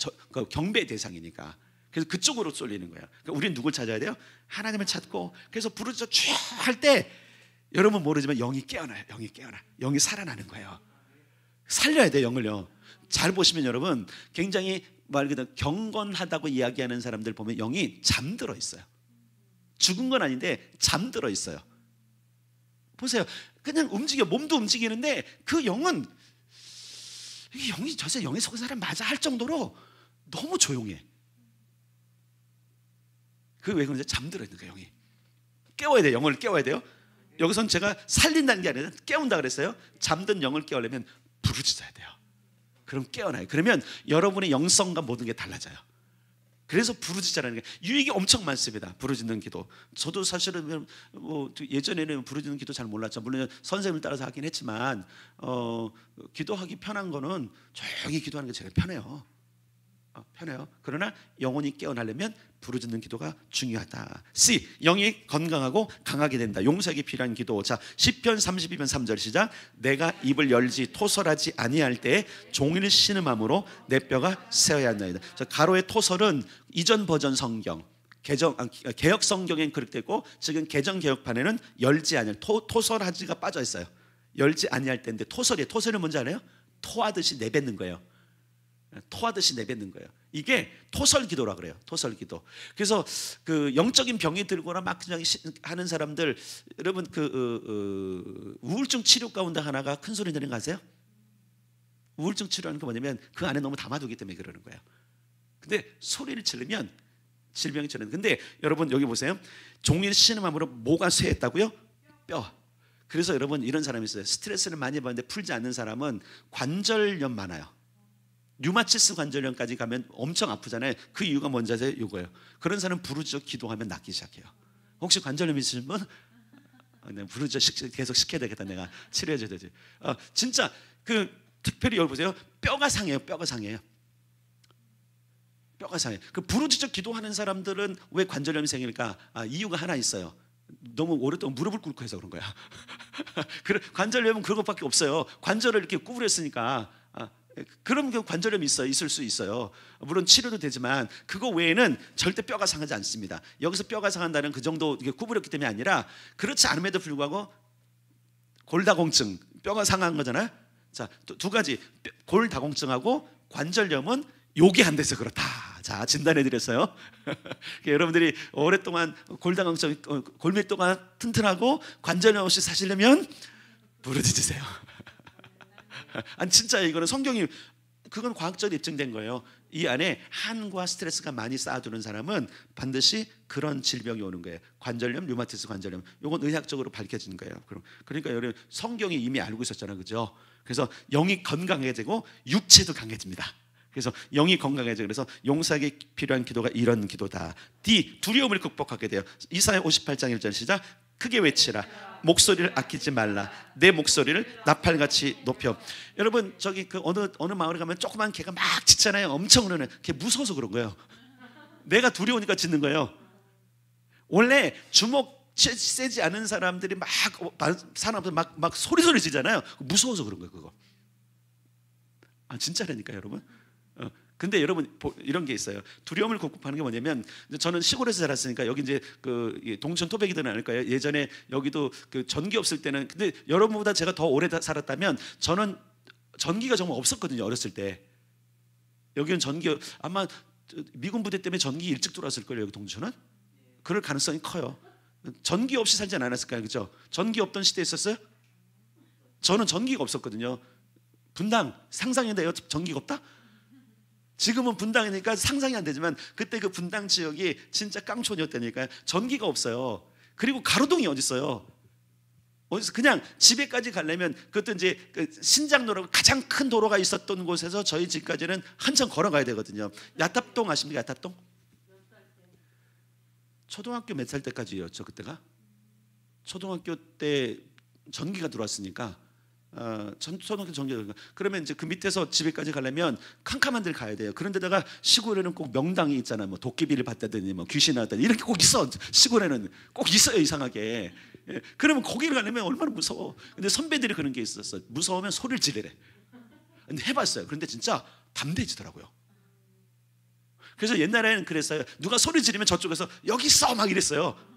경배의 대상이니까. 그래서 그쪽으로 쏠리는 거예요. 그러니까 우리는 누굴 찾아야 돼요? 하나님을 찾고. 그래서 부르짖어 쭉 할 때 여러분 모르지만 영이 깨어나요. 영이 살아나는 거예요. 살려야 돼요. 영을요. 잘 보시면 여러분 굉장히 말 그대로 경건하다고 이야기하는 사람들 보면 영이 잠들어 있어요. 죽은 건 아닌데 잠들어 있어요. 보세요. 그냥 움직여, 몸도 움직이는데 그 영은, 이 영이 저새 영에 속은 사람 맞아 할 정도로 너무 조용해. 그 왜 그런지 잠들어 있는 거예요. 영이 깨워야 돼요. 영을 깨워야 돼요. 여기선 제가 살린다는 게 아니라 깨운다 그랬어요. 잠든 영을 깨우려면 부르짖어야 돼요. 그럼 깨어나요. 그러면 여러분의 영성과 모든 게 달라져요. 그래서 부르짖으라는 게 유익이 엄청 많습니다. 부르짖는 기도. 저도 사실은 뭐 예전에는 부르짖는 기도 잘 몰랐죠. 물론 선생님을 따라서 하긴 했지만 기도하기 편한 거는 조용히 기도하는 게 제일 편해요. 편해요. 그러나 영혼이 깨어나려면 부르짖는 기도가 중요하다. C. 영이 건강하고 강하게 된다. 용서하기 필요한 기도. 자, 시편 32편 3절 시작. 내가 입을 열지 토설하지 아니할 때에 종일 신음함으로 내 뼈가 세어야 한다이다. 자, 가로의 토설은 이전 버전 성경 개혁 성경엔 그렇게 되고 지금 개정 개혁판에는 열지 아니할 토설하지가 빠져 있어요. 열지 아니할 때인데 토설이에요. 토설은 뭔지 알아요? 토하듯이 내뱉는 거예요. 토하듯이 내뱉는 거예요. 이게 토설 기도라 그래요. 토설 기도. 그래서 그 영적인 병이 들거나 막 그냥 하는 사람들, 여러분 그 우울증 치료 가운데 하나가 큰 소리 내는 거 아세요? 우울증 치료하는 게 뭐냐면 그 안에 너무 담아두기 때문에 그러는 거예요. 근데 소리를 지르면 질병이 전해요. 근데 여러분 여기 보세요. 종일 신음함으로 뭐가 쇠했다고요? 뼈. 그래서 여러분 이런 사람이 있어요. 스트레스를 많이 받는데 풀지 않는 사람은 관절염 많아요. 류마티스 관절염까지 가면 엄청 아프잖아요. 그 이유가 뭔지 아세요? 이거예요. 그런 사람 부르짖어 기도하면 낫기 시작해요. 혹시 관절염 있으신 분? 내가 부르짖어 계속 시켜야 되겠다. 내가 치료해줘야 되지. 진짜 그 특별히 여기 보세요. 뼈가 상해요. 뼈가 상해요. 뼈가 상해요. 그 부르짖어 기도하는 사람들은 왜 관절염이 생길까? 이유가 하나 있어요. 너무 오랫동안 무릎을 꿇고 해서 그런 거야. 관절염은 그것밖에 없어요. 관절을 이렇게 구부렸으니까. 그럼 관절염이 있을 수 있어요. 물론 치료도 되지만 그거 외에는 절대 뼈가 상하지 않습니다. 여기서 뼈가 상한다는 그 정도 구부렸기 때문이 아니라 그렇지 않음에도 불구하고 골다공증, 뼈가 상한 거잖아요. 자, 두 가지, 골다공증하고 관절염은 요게 안 돼서 그렇다. 자, 진단해 드렸어요. 여러분들이 오랫동안 골다공증, 골밀도가 튼튼하고 관절염 없이 사시려면 부르짖으세요. 아니 진짜 이거는 성경이 그건 과학적으로 입증된 거예요. 이 안에 한과 스트레스가 많이 쌓아두는 사람은 반드시 그런 질병이 오는 거예요. 관절염, 류마티스 관절염. 이건 의학적으로 밝혀진 거예요. 그러니까 여러분 성경이 이미 알고 있었잖아요, 그죠? 그래서 영이 건강해지고 육체도 강해집니다. 그래서 영이 건강해져. 그래서 용서하기 필요한 기도가 이런 기도다. D. 두려움을 극복하게 돼요. 이사야 58장 1절 시작. 크게 외치라. 목소리를 아끼지 말라. 내 목소리를 나팔같이 높여. 여러분 저기 그 어느 마을에 가면 조그만 개가 막 짖잖아요. 엄청 우는 걔 무서워서 그런 거예요. 내가 두려우니까 짖는 거예요. 원래 주먹 세지 않은 사람들이 사람들 막 소리 지잖아요. 무서워서 그런 거예요. 그거. 진짜라니까 여러분. 근데 여러분 이런 게 있어요. 두려움을 극복하는 게 뭐냐면 저는 시골에서 자랐으니까 여기 이제 그 동천 토백이들은 알 거예요. 예전에 여기도 그 전기 없을 때는 근데 여러분보다 제가 더 오래 살았다면 저는 전기가 정말 없었거든요. 어렸을 때 여기는 전기 아마 미군 부대 때문에 전기 일찍 들어왔을 거예요. 여기 동천은 그럴 가능성이 커요. 전기 없이 살지 않았을까요, 그죠? 전기 없던 시대 있었어요? 저는 전기가 없었거든요. 분당 상상이 돼요. 전기가 없다? 지금은 분당이니까 상상이 안 되지만 그때 그 분당 지역이 진짜 깡촌이었다니까요. 전기가 없어요. 그리고 가로등이 어디 있어요? 어디서 그냥 집에까지 가려면 그것도 이제 그 신장로라고 가장 큰 도로가 있었던 곳에서 저희 집까지는 한참 걸어가야 되거든요. 야탑동 아십니까? 야탑동? 초등학교 몇 살 때까지였죠 그때가? 초등학교 때 전기가 들어왔으니까 초등학교 전기가 그러면 이제 그 밑에서 집에까지 가려면 캄캄한 데를 가야 돼요. 그런데다가 시골에는 꼭 명당이 있잖아요. 뭐 도깨비를 봤다더니 뭐 귀신 나왔다더니 이렇게 꼭 있어. 시골에는 꼭 있어요. 이상하게. 그러면 거기를 가려면 얼마나 무서워. 근데 선배들이 그런 게 있었어. 무서우면 소리를 지르래. 근데 해봤어요. 그런데 진짜 담대해지더라고요. 그래서 옛날에는 그랬어요. 누가 소리 지르면 저쪽에서 여기 있어 막 이랬어요.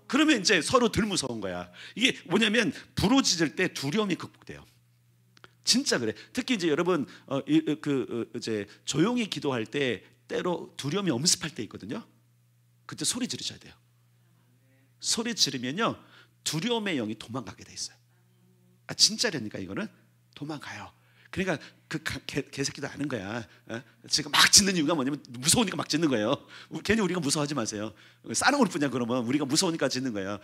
그러면 이제 서로 덜 무서운 거야. 이게 뭐냐면 부르짖을 때 두려움이 극복돼요. 진짜 그래. 특히 이제 여러분 이제 조용히 기도할 때 때로 두려움이 엄습할 때 있거든요. 그때 소리 지르셔야 돼요. 소리 지르면요 두려움의 영이 도망가게 돼 있어요. 진짜라니까 이거는 도망가요. 그러니까 그 개새끼도 아는 거야. 지금 막 짖는 이유가 뭐냐면 무서우니까 막 짖는 거예요. 괜히 우리가 무서워하지 마세요. 싸놓을 뿐이야. 그러면 우리가 무서우니까 짖는 거예요.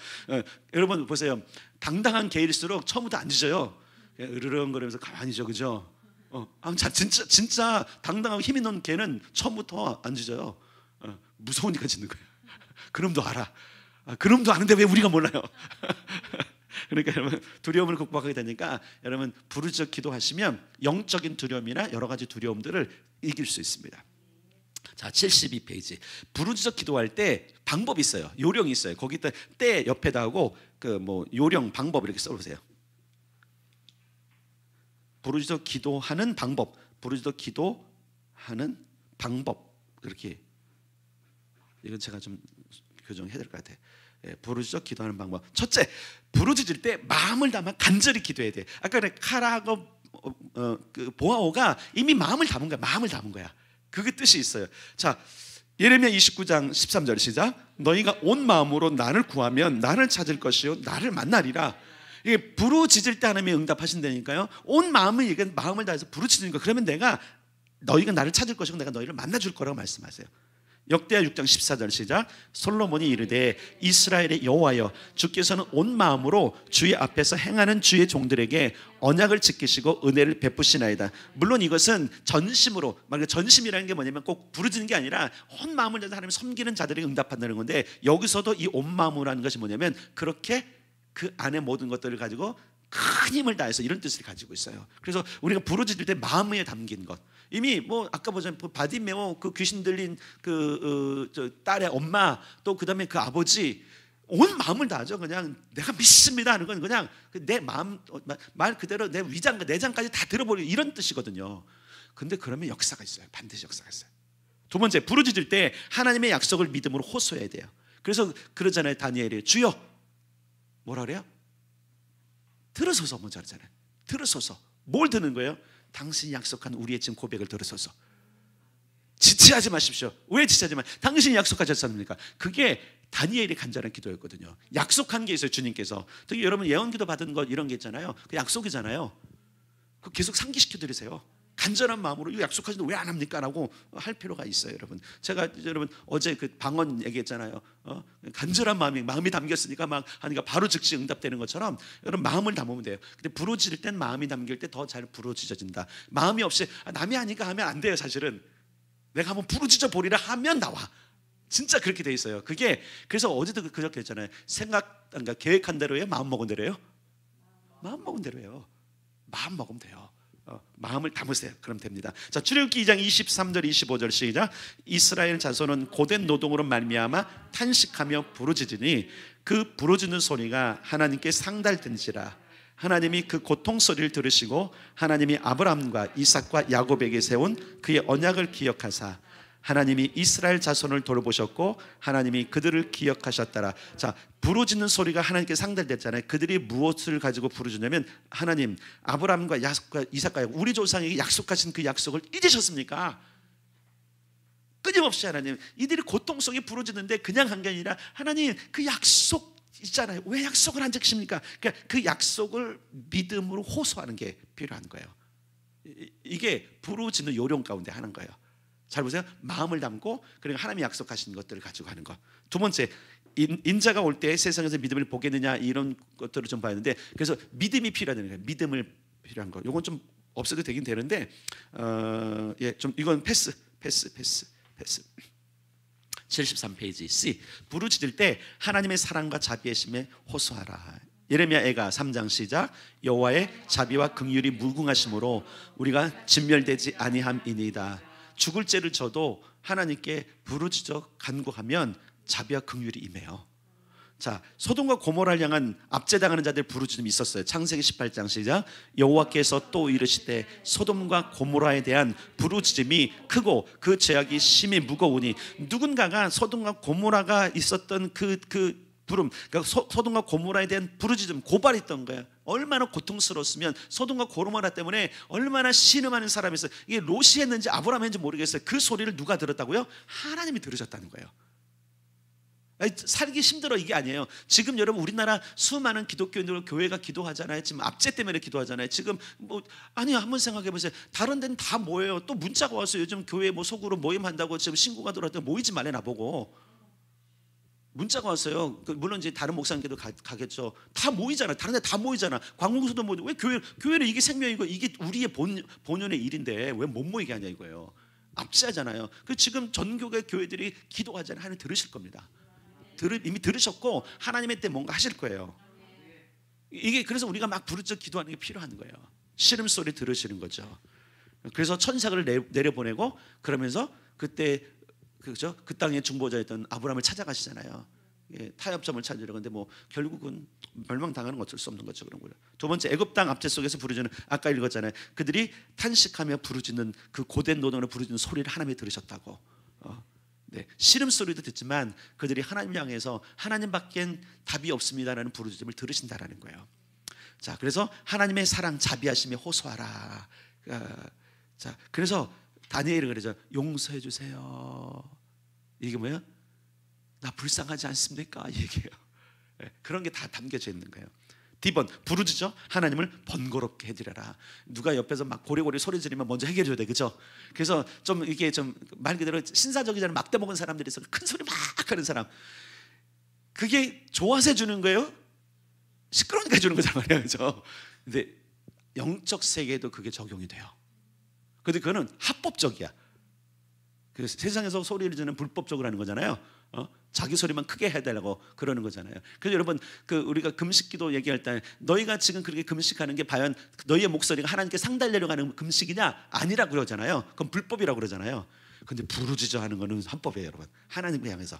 여러분 보세요. 당당한 개일수록 처음부터 안 짖어요. 으르렁거리면서 가만히 짖어, 그죠? 진짜 당당하고 힘 있는 개는 처음부터 안 짖어요. 무서우니까 짓는 거예요. 그놈도 알아. 그놈도 아는데 왜 우리가 몰라요? 그러니까 여러분 두려움을 극복하게 되니까 여러분 부르짖어 기도하시면 영적인 두려움이나 여러 가지 두려움들을 이길 수 있습니다. 자, 72페이지. 부르짖어 기도할 때 방법이 있어요. 요령이 있어요. 거기다 때 옆에다 하고 그 뭐 요령 방법 이렇게 써보세요. 부르짖어 기도하는 방법, 부르짖어 기도하는 방법. 그렇게 이건 제가 좀 교정해야 될 것 같아요. 부르짖어 기도하는 방법. 첫째, 부르짖을 때 마음을 담아 간절히 기도해야 돼. 아까 카라하고 그 보아오가 이미 마음을 담은 거야. 마음을 담은 거야. 그게 뜻이 있어요. 자, 예레미야 29장 13절 시작. 너희가 온 마음으로 나를 구하면 나를 찾을 것이요 나를 만나리라. 이게 부르짖을 때 하나님이 응답하신다니까요. 온 마음을 마음을 다해서 부르짖으니까 그러면 내가 너희가 나를 찾을 것이고 내가 너희를 만나줄 거라고 말씀하세요. 역대하 6장 14절 시작. 솔로몬이 이르되 이스라엘의 여호와여 주께서는 온 마음으로 주의 앞에서 행하는 주의 종들에게 언약을 지키시고 은혜를 베푸시나이다. 물론 이것은 전심으로, 전심이라는 게 뭐냐면 꼭 부르짖는 게 아니라 온 마음을 다해서 하나님을 섬기는 자들에게 응답한다는 건데, 여기서도 이 온 마음으로라는 것이 뭐냐면 그렇게 그 안에 모든 것들을 가지고 큰 힘을 다해서 이런 뜻을 가지고 있어요. 그래서 우리가 부르짖을 때 마음에 담긴 것, 이미 뭐 아까 보자면 바디메오 그 귀신 들린 저 딸의 엄마, 또 그다음에 그 아버지 온 마음을 다하죠. 그냥 내가 믿습니다 하는 건 그냥 내 마음 말 그대로 내 위장과 내장까지 다 들어버리는 이런 뜻이거든요. 근데 그러면 역사가 있어요. 반드시 역사가 있어요. 두 번째, 부르짖을 때 하나님의 약속을 믿음으로 호소해야 돼요. 그래서 그러잖아요. 다니엘이 주여 뭐라 그래요? 들으소서 먼저 하잖아요. 들으소서. 뭘 듣는 거예요? 당신이 약속한 우리의 지금 고백을 들으소서. 지체하지 마십시오. 왜 지체하지 마? 당신이 약속하셨습니까? 그게 다니엘이 간절한 기도였거든요. 약속한 게 있어요. 주님께서. 특히 여러분 예언기도 받은 것 이런 게 있잖아요. 그 약속이잖아요. 그 계속 상기시켜 드리세요. 간절한 마음으로 이거 약속하시는데 왜 안 합니까? 라고 할 필요가 있어요. 여러분 제가 여러분 어제 그 방언 얘기했잖아요. 간절한 마음이 담겼으니까 막 하니까 바로 즉시 응답되는 것처럼 여러분 마음을 담으면 돼요. 근데 부르짖을 땐 마음이 담길 때 더 잘 부르짖어진다. 마음이 없이 남이 하니까 하면 안 돼요. 사실은 내가 한번 부르짖어 보리라 하면 나와. 진짜 그렇게 돼 있어요. 그게 그래서 어제도 그렇게 했잖아요. 그러니까 계획한 대로예요? 마음 먹은 대로예요? 마음 먹은 대로예요. 마음 먹으면 돼요. 마음을 담으세요. 그럼 됩니다. 자, 출애굽기 2장 23절 25절 시작. 이스라엘 자손은 고된 노동으로 말미암아 탄식하며 부르짖으니 그 부르짖는 소리가 하나님께 상달된지라. 하나님이 그 고통 소리를 들으시고 하나님이 아브라함과 이삭과 야곱에게 세운 그의 언약을 기억하사 하나님이 이스라엘 자손을 돌보셨고 하나님이 그들을 기억하셨더라. 자, 부르짖는 소리가 하나님께 상달됐잖아요. 그들이 무엇을 가지고 부르짖냐면 하나님 아브라함과 이삭과 우리 조상에게 약속하신 그 약속을 잊으셨습니까? 끊임없이 하나님 이들이 고통 속에 부르짖는데 그냥 한 게 아니라 하나님 그 약속 있잖아요. 왜 약속을 안 지키십니까? 그러니까 그 약속을 믿음으로 호소하는 게 필요한 거예요. 이게 부르짖는 요령 가운데 하는 거예요. 잘 보세요. 마음을 담고 그러니까 하나님이 약속하신 것들을 가지고 하는 것. 두 번째, 인자가 올 때 세상에서 믿음을 보겠느냐 이런 것들을 좀 봐야 하는데, 그래서 믿음이 필요하다는 거예요. 믿음을 필요한 거. 이건 좀 없어도 되긴 되는데 좀 이건 패스. 73페이지 C. 부르짖을 때 하나님의 사랑과 자비하심에 호소하라. 예레미야 애가 3장 시작. 여호와의 자비와 긍휼이 무궁하심으로 우리가 진멸되지 아니함이니이다. 죽을 죄를 져도 하나님께 부르짖어 간구하면 자비와 긍휼이 임해요. 자, 소돔과 고모라를 향한 압제당하는 자들 부르짖음이 있었어요. 창세기 18장 시작. 여호와께서 또 이르시되 소돔과 고모라에 대한 부르짖음이 크고 그 죄악이 심히 무거우니. 누군가가 소돔과 고모라가 있었던 그 부름, 그러니까 소돔과 고모라에 대한 부르짖음, 고발했던 거예요. 얼마나 고통스러웠으면 소돔과 고모라 때문에 얼마나 신음하는 사람이 있어요. 이게 롯이 했는지 아브라함이 했는지 모르겠어요. 그 소리를 누가 들었다고요? 하나님이 들으셨다는 거예요. 살기 힘들어 이게 아니에요. 지금 여러분 우리나라 수많은 기독교인들 교회가 기도하잖아요. 지금 압제 때문에 기도하잖아요. 지금 뭐 아니 한번 생각해 보세요. 다른 데는 다 모여요. 또 문자가 와서 요즘 교회 뭐 속으로 모임한다고 지금 신고가 들어왔더니 모이지 말래 나보고 문자가 왔어요. 물론 이제 다른 목사님께도 가겠죠. 다 모이잖아. 다른 데 다 모이잖아. 관공서도 모이고 왜 교회는 이게 생명이고 이게 우리의 본연의 일인데 왜 못 모이게 하냐 이거예요. 압제하잖아요. 그 지금 전교회 교회들이 기도하잖아요. 하나님 들으실 겁니다. 이미 들으셨고 하나님의 때 뭔가 하실 거예요. 이게 그래서 우리가 막 부르짖어 기도하는 게 필요한 거예요. 시름소리 들으시는 거죠. 그래서 천사를 내려보내고 그러면서 그때 그죠? 그 땅의 중보자였던 아브라함을 찾아가시잖아요. 예, 타협점을 찾으려. 근데 뭐 결국은 멸망당하는 건 어쩔 수 없는 거죠. 그런 거예요. 두 번째, 애굽 땅 압제 속에서 부르짖는, 아까 읽었잖아요. 그들이 탄식하며 부르짖는 그 고된 노동으로 부르짖는 소리를 하나님이 들으셨다고. 네, 시름소리도 듣지만 그들이 하나님 향해서 하나님밖엔 답이 없습니다라는 부르짖음을 들으신다라는 거예요. 자, 그래서 하나님의 사랑 자비하심에 호소하라. 자, 그래서 다니엘이 그러죠. 용서해 주세요. 이게 뭐예요? 나 불쌍하지 않습니까? 얘기해요. 네, 그런 게 다 담겨져 있는 거예요. D번, 부르짖어 하나님을 번거롭게 해드려라. 누가 옆에서 막 고래고래 소리 지르면 먼저 해결해줘야 돼, 그죠? 그래서 좀 이게 좀 말 그대로 신사적이잖아요. 막대 먹은 사람들이 있어. 큰 소리 막 하는 사람. 그게 좋아서 해주는 거예요? 시끄러우니까 해주는 거잖아요, 그죠? 근데 영적 세계에도 그게 적용이 돼요. 근데 그거는 합법적이야. 그 세상에서 소리를 지르는 불법적으로 하는 거잖아요. 자기 소리만 크게 해달라고 그러는 거잖아요. 그래서 여러분, 그 우리가 금식기도 얘기할 때 너희가 지금 그렇게 금식하는 게 과연 너희의 목소리가 하나님께 상달려고 하는 금식이냐? 아니라고 그러잖아요. 그건 불법이라고 그러잖아요. 근데 부르짖어 하는 거는 합법이에요, 여러분. 하나님을 향해서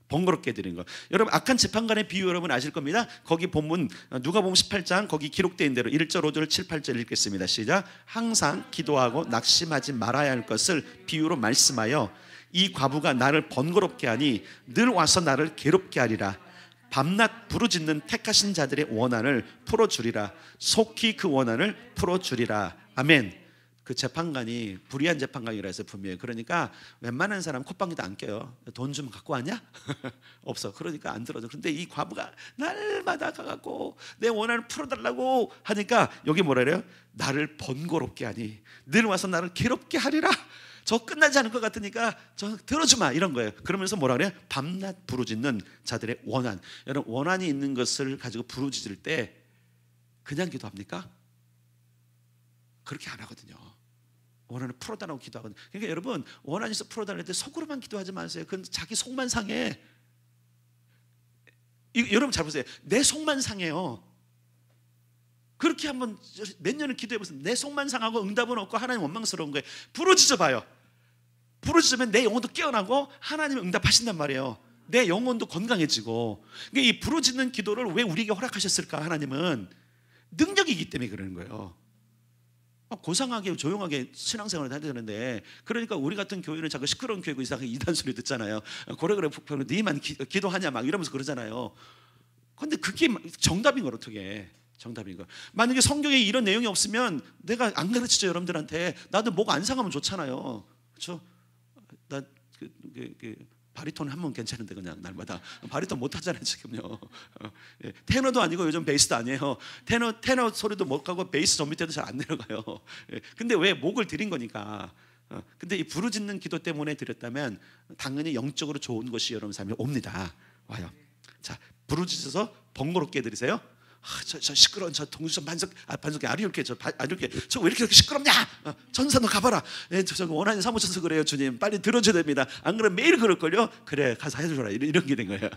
번거롭게 드리는 거. 여러분, 악한 재판관의 비유 여러분 아실 겁니다. 거기 본문 누가복음 18장 거기 기록된 대로 1절 5절 7, 8절 읽겠습니다. 시작. 항상 기도하고 낙심하지 말아야 할 것을 비유로 말씀하여 이 과부가 나를 번거롭게 하니 늘 와서 나를 괴롭게 하리라. 밤낮 부르짖는 택하신 자들의 원한을 풀어주리라. 속히 그 원한을 풀어주리라. 아멘. 그 재판관이 불의한 재판관이라 해서 분명해요. 그러니까 웬만한 사람 콧방귀도 안 껴요. 돈 좀 갖고 왔냐? 없어. 그러니까 안 들어줘. 그런데 이 과부가 날마다 가갖고 내 원한을 풀어달라고 하니까 여기 뭐라 그래요? 나를 번거롭게 하니 늘 와서 나를 괴롭게 하리라. 저 끝나지 않을 것 같으니까 저 들어주마, 이런 거예요. 그러면서 뭐라 그래요? 밤낮 부르짖는 자들의 원한. 여러분, 원한이 있는 것을 가지고 부르짖을 때 그냥 기도합니까? 그렇게 안 하거든요. 원한을 풀어달라고 기도하거든요. 그러니까 여러분, 원한이 있어 풀어달라고 할 때 속으로만 기도하지 마세요. 그건 자기 속만 상해. 여러분 잘 보세요. 내 속만 상해요. 그렇게 한번 몇 년을 기도해보세요. 내 속만 상하고 응답은 없고 하나님 원망스러운 거예요. 부르짖어 봐요. 부르짖으면 내 영혼도 깨어나고 하나님이 응답하신단 말이에요. 내 영혼도 건강해지고. 그러니까 이 부르짖는 기도를 왜 우리에게 허락하셨을까? 하나님은 능력이기 때문에 그러는 거예요. 고상하게 조용하게 신앙생활을 해야 되는데, 그러니까 우리 같은 교회는 자꾸 시끄러운 교회고 이상하게 이단 소리 듣잖아요. 고래고래 북평은 니만 기도하냐 막 이러면서 그러잖아요. 그런데 그게 정답인 걸 어떻게? 정답인 거. 만약에 성경에 이런 내용이 없으면 내가 안 가르치죠, 여러분들한테. 나도 목 안 상하면 좋잖아요, 그렇죠? 나 바리톤 하면 괜찮은데 그냥 날마다 바리톤 못 하잖아요 지금요. 테너도 아니고 요즘 베이스도 아니에요. 테너 소리도 못 가고 베이스 저 밑에도 잘 안 내려가요. 근데 왜 목을 들인 거니까. 근데 이 부르짖는 기도 때문에 드렸다면 당연히 영적으로 좋은 것이 여러분 삶에 옵니다. 와요. 자, 부르짖어서 번거롭게 드리세요. 저 시끄러운 저 동주천 반석이 아리울게 아리울게 저 왜 이렇게 시끄럽냐? 전사 너 가봐라. 저 원한이 사무쳐서 그래요, 주님. 빨리 들어줘야 됩니다. 안 그러면 매일 그럴걸요. 그래, 가서 해줘라. 이런 게 된 거예요.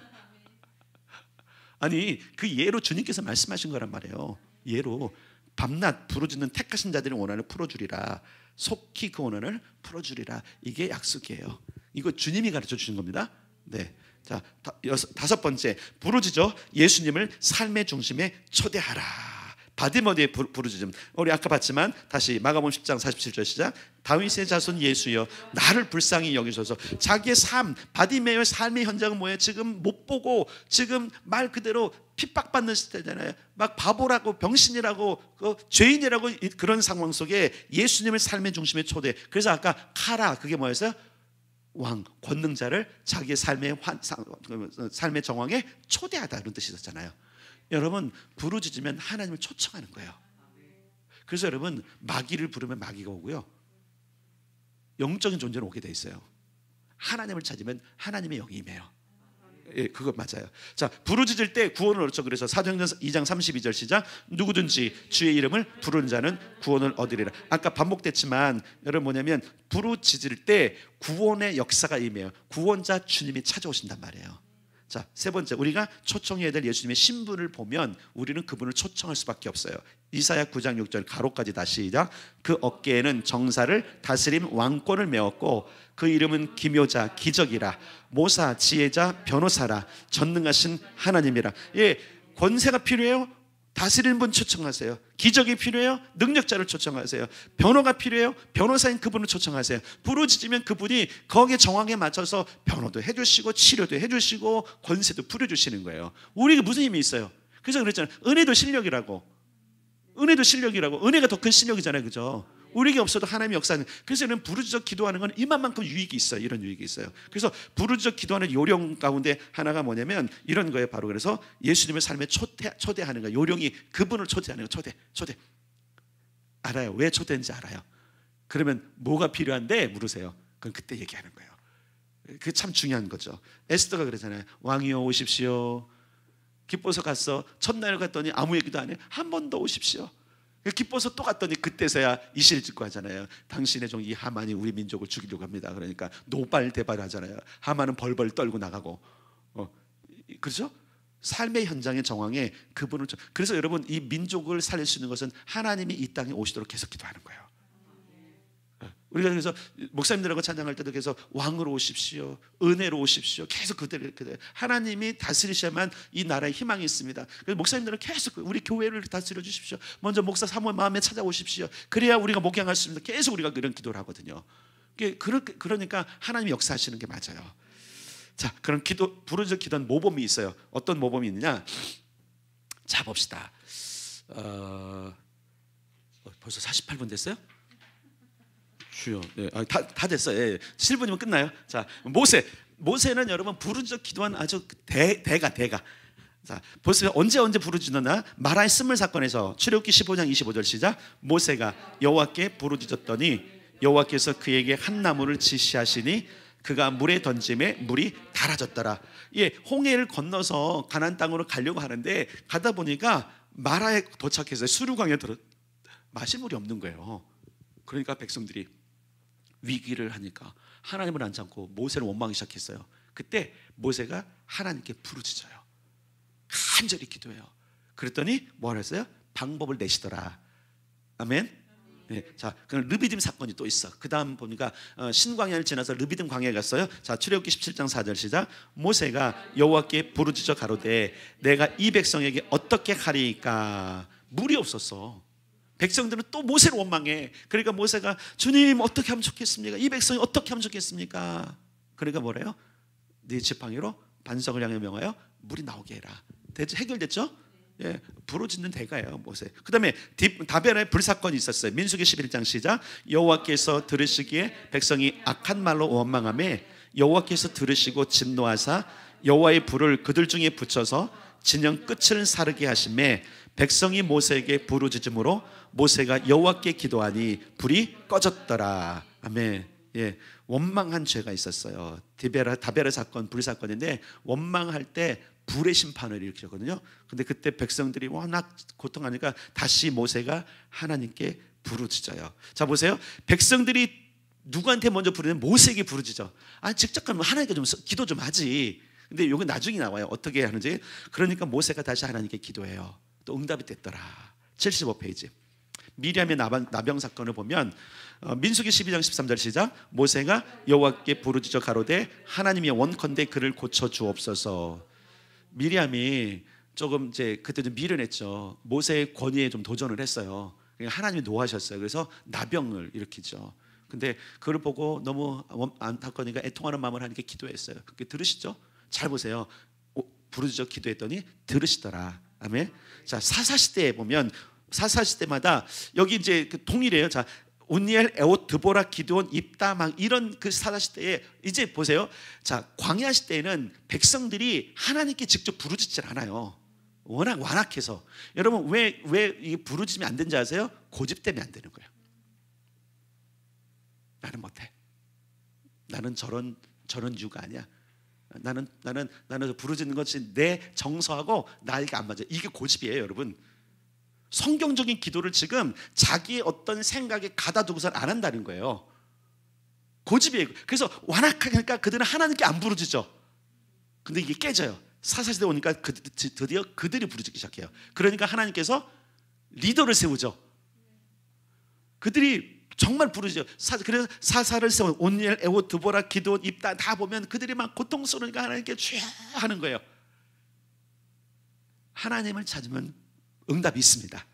아니, 그 예로 주님께서 말씀하신 거란 말이에요. 예로 밤낮 부르짖는 택하신 자들의 원한을 풀어주리라. 속히 그 원한을 풀어주리라. 이게 약속이에요. 이거 주님이 가르쳐 주신 겁니다. 네. 자, 다섯 번째, 부르짖어 예수님을 삶의 중심에 초대하라. 바디머디의 부르짖음. 우리 아까 봤지만 다시 마가복음 10장 47절 시작. 다윗의 자손 예수여 나를 불쌍히 여기소서. 자기의 삶, 바디메어의 삶의 현장은 뭐예요? 지금 못 보고 지금 말 그대로 핍박받는 시대잖아요. 막 바보라고 병신이라고 죄인이라고 그런 상황 속에 예수님을 삶의 중심에 초대. 그래서 아까 카라, 그게 뭐였어요? 왕, 권능자를 자기의 삶의 정황에 초대하다, 이런 뜻이 있었잖아요. 여러분, 부르짖으면 하나님을 초청하는 거예요. 그래서 여러분, 마귀를 부르면 마귀가 오고요, 영적인 존재는 오게 돼 있어요. 하나님을 찾으면 하나님의 영이 임해요. 예, 그거 맞아요. 자, 부르짖을 때 구원을 얻죠. 그래서 사도행전 2장 32절 시작. 누구든지 주의 이름을 부르는 자는 구원을 얻으리라. 아까 반복됐지만 여러분 뭐냐면 부르짖을 때 구원의 역사가 임해요. 구원자 주님이 찾아오신단 말이에요. 자, 세 번째, 우리가 초청해야 될 예수님의 신분을 보면 우리는 그분을 초청할 수밖에 없어요. 이사야 9장 6절 가로까지 다시 시작. 그 어깨에는 정사를 다스림 왕권을 메었고 그 이름은 기묘자 기적이라 모사 지혜자 변호사라 전능하신 하나님이라. 예, 권세가 필요해요? 다스리는 분 초청하세요. 기적이 필요해요? 능력자를 초청하세요. 변호가 필요해요? 변호사인 그분을 초청하세요. 부르짖으면 그분이 거기에 정황에 맞춰서 변호도 해주시고 치료도 해주시고 권세도 부려주시는 거예요. 우리에게 무슨 힘이 있어요? 그래서 그랬잖아요. 은혜도 실력이라고. 은혜도 실력이라고. 은혜가 더 큰 실력이잖아요, 그죠? 우리에게 없어도 하나님의 역사는. 그래서 우리는 부르짖어 기도하는 건 이만큼 유익이 있어요. 이런 유익이 있어요. 그래서 부르짖어 기도하는 요령 가운데 하나가 뭐냐면 이런 거예요. 바로 그래서 예수님의 삶에 초대하는 거예요. 요령이 그분을 초대하는 거예요. 초대. 알아요. 왜 초대했는지 알아요. 그러면 뭐가 필요한데 물으세요. 그럼 그때 얘기하는 거예요. 그게 참 중요한 거죠. 에스더가 그러잖아요. 왕이여 오십시오. 기뻐서 갔어. 첫날 갔더니 아무 얘기도 안 해. 한 번 더 오십시오. 기뻐서 또 갔더니 그때서야 이실 짓고 하잖아요. 당신의 종 이 하만이 우리 민족을 죽이려고 합니다. 그러니까 노발대발하잖아요. 하만은 벌벌 떨고 나가고. 그렇죠? 삶의 현장의 정황에 그분을. 그래서 여러분 이 민족을 살릴 수 있는 것은 하나님이 이 땅에 오시도록 계속 기도하는 거예요. 우리가 그래서 목사님들하고 찬양할 때도 계속 왕으로 오십시오, 은혜로 오십시오. 계속 그대로 하나님이 다스리셔야만 이 나라에 희망이 있습니다. 그래서 목사님들은 계속 우리 교회를 다스려 주십시오. 먼저 목사 사모의 마음에 찾아오십시오. 그래야 우리가 목양할 수 있습니다. 계속 우리가 그런 기도를 하거든요. 그러니까 하나님이 역사하시는 게 맞아요. 자, 그런 기도, 부르짖어 기도한 모범이 있어요. 어떤 모범이 있느냐? 자, 봅시다. 벌써 48분 됐어요? 주요. 네, 다 됐어요. 예, 7분이면 끝나요. 자, 모세는 여러분 부르짖어 기도한 아주 대가. 자, 보세요. 언제 부르짖었나? 마라의 쓴물 사건에서 출애굽기 15장 25절 시작. 모세가 여호와께 부르짖었더니 여호와께서 그에게 한 나무를 지시하시니 그가 물에 던짐에 물이 달아졌더라. 예, 홍해를 건너서 가나안 땅으로 가려고 하는데 가다 보니까 마라에 도착해서 수르강에 들어 마실 물이 없는 거예요. 그러니까 백성들이 위기를 하니까 하나님을 안 참고 모세를 원망하기 시작했어요. 그때 모세가 하나님께 부르짖어요. 간절히 기도해요. 그랬더니 뭐라 했어요? 방법을 내시더라. 아멘. 네, 자, 그럼 르비딤 사건이 또 있어. 그 다음 보니까 신광야를 지나서 르비딤 광야에 갔어요. 자, 출애굽기 17장 4절 시작. 모세가 여호와께 부르짖어 가로되 내가 이 백성에게 어떻게 하리이까? 물이 없었어. 백성들은 또 모세를 원망해. 그러니까 모세가 주님 어떻게 하면 좋겠습니까? 이 백성이 어떻게 하면 좋겠습니까? 그러니까 뭐래요? 네 지팡이로 반석을 향해 명하여 물이 나오게 해라. 해결됐죠? 예, 부르짖는 대가예요, 모세. 그 다음에 다벨의 불사건이 있었어요. 민수기 11장 시작. 여호와께서 들으시기에 백성이 악한 말로 원망하매 여호와께서 들으시고 진노하사 여호와의 불을 그들 중에 붙여서 진영 끝을 사르게 하심에 백성이 모세에게 부르짖음으로 모세가 여호와께 기도하니 불이 꺼졌더라. 아멘. 예, 원망한 죄가 있었어요. 다벨의 사건, 불사건인데 원망할 때 불의 심판을 일으켰거든요. 근데 그때 백성들이 워낙 고통하니까 다시 모세가 하나님께 부르짖어요. 자, 보세요. 백성들이 누구한테 먼저 부르냐면 모세에게 부르짖어. 직접 가면 하나님께 좀 기도 좀 하지. 근데 이건 나중에 나와요. 어떻게 하는지. 그러니까 모세가 다시 하나님께 기도해요. 또 응답이 됐더라. 75페이지. 미리암의 나병 사건을 보면 민수기 12장 13절 시작. 모세가 여호와께 부르짖어 가로되 하나님이 원컨대 그를 고쳐 주옵소서. 미리암이 조금 이제 그때 좀 미련했죠. 모세의 권위에 좀 도전을 했어요. 하나님이 노하셨어요. 그래서 나병을 일으키죠. 근데 그걸 보고 너무 안타까우니까 애통하는 마음을 하나님께 기도했어요. 그게 들으시죠? 잘 보세요. 부르짖어 기도했더니 들으시더라. 아멘. 자, 사사시대에 보면 사사시대마다 여기 이제 그 동일해요. 자, 온니엘, 에옷, 드보라, 기드온, 입다 막 이런 그 사사시대에 이제 보세요. 자, 광야 시대에는 백성들이 하나님께 직접 부르짖질 않아요. 워낙 완악해서. 여러분 왜 이게 부르짖으면 안 되는지 아세요? 고집 때문에 안 되는 거예요. 나는 못해. 나는 저런 이유가 아니야. 나는 부르짖는 것이 내 정서하고 나에게 안 맞아. 이게 고집이에요, 여러분. 성경적인 기도를 지금 자기의 어떤 생각에 가다두고선 안 한다는 거예요. 고집이에요. 그래서 완악하니까 그들은 하나님께 안 부르짖죠. 근데 이게 깨져요. 사사시대 오니까 드디어 그들이 부르짖기 시작해요. 그러니까 하나님께서 리더를 세우죠. 그들이 정말 부르짖죠. 그래서 사사를 세운 온니엘, 에봇, 드보라, 기드온, 입단 다 보면 그들이 막 고통스러우니까 하나님께 주여 하는 거예요. 하나님을 찾으면 응답이 있습니다.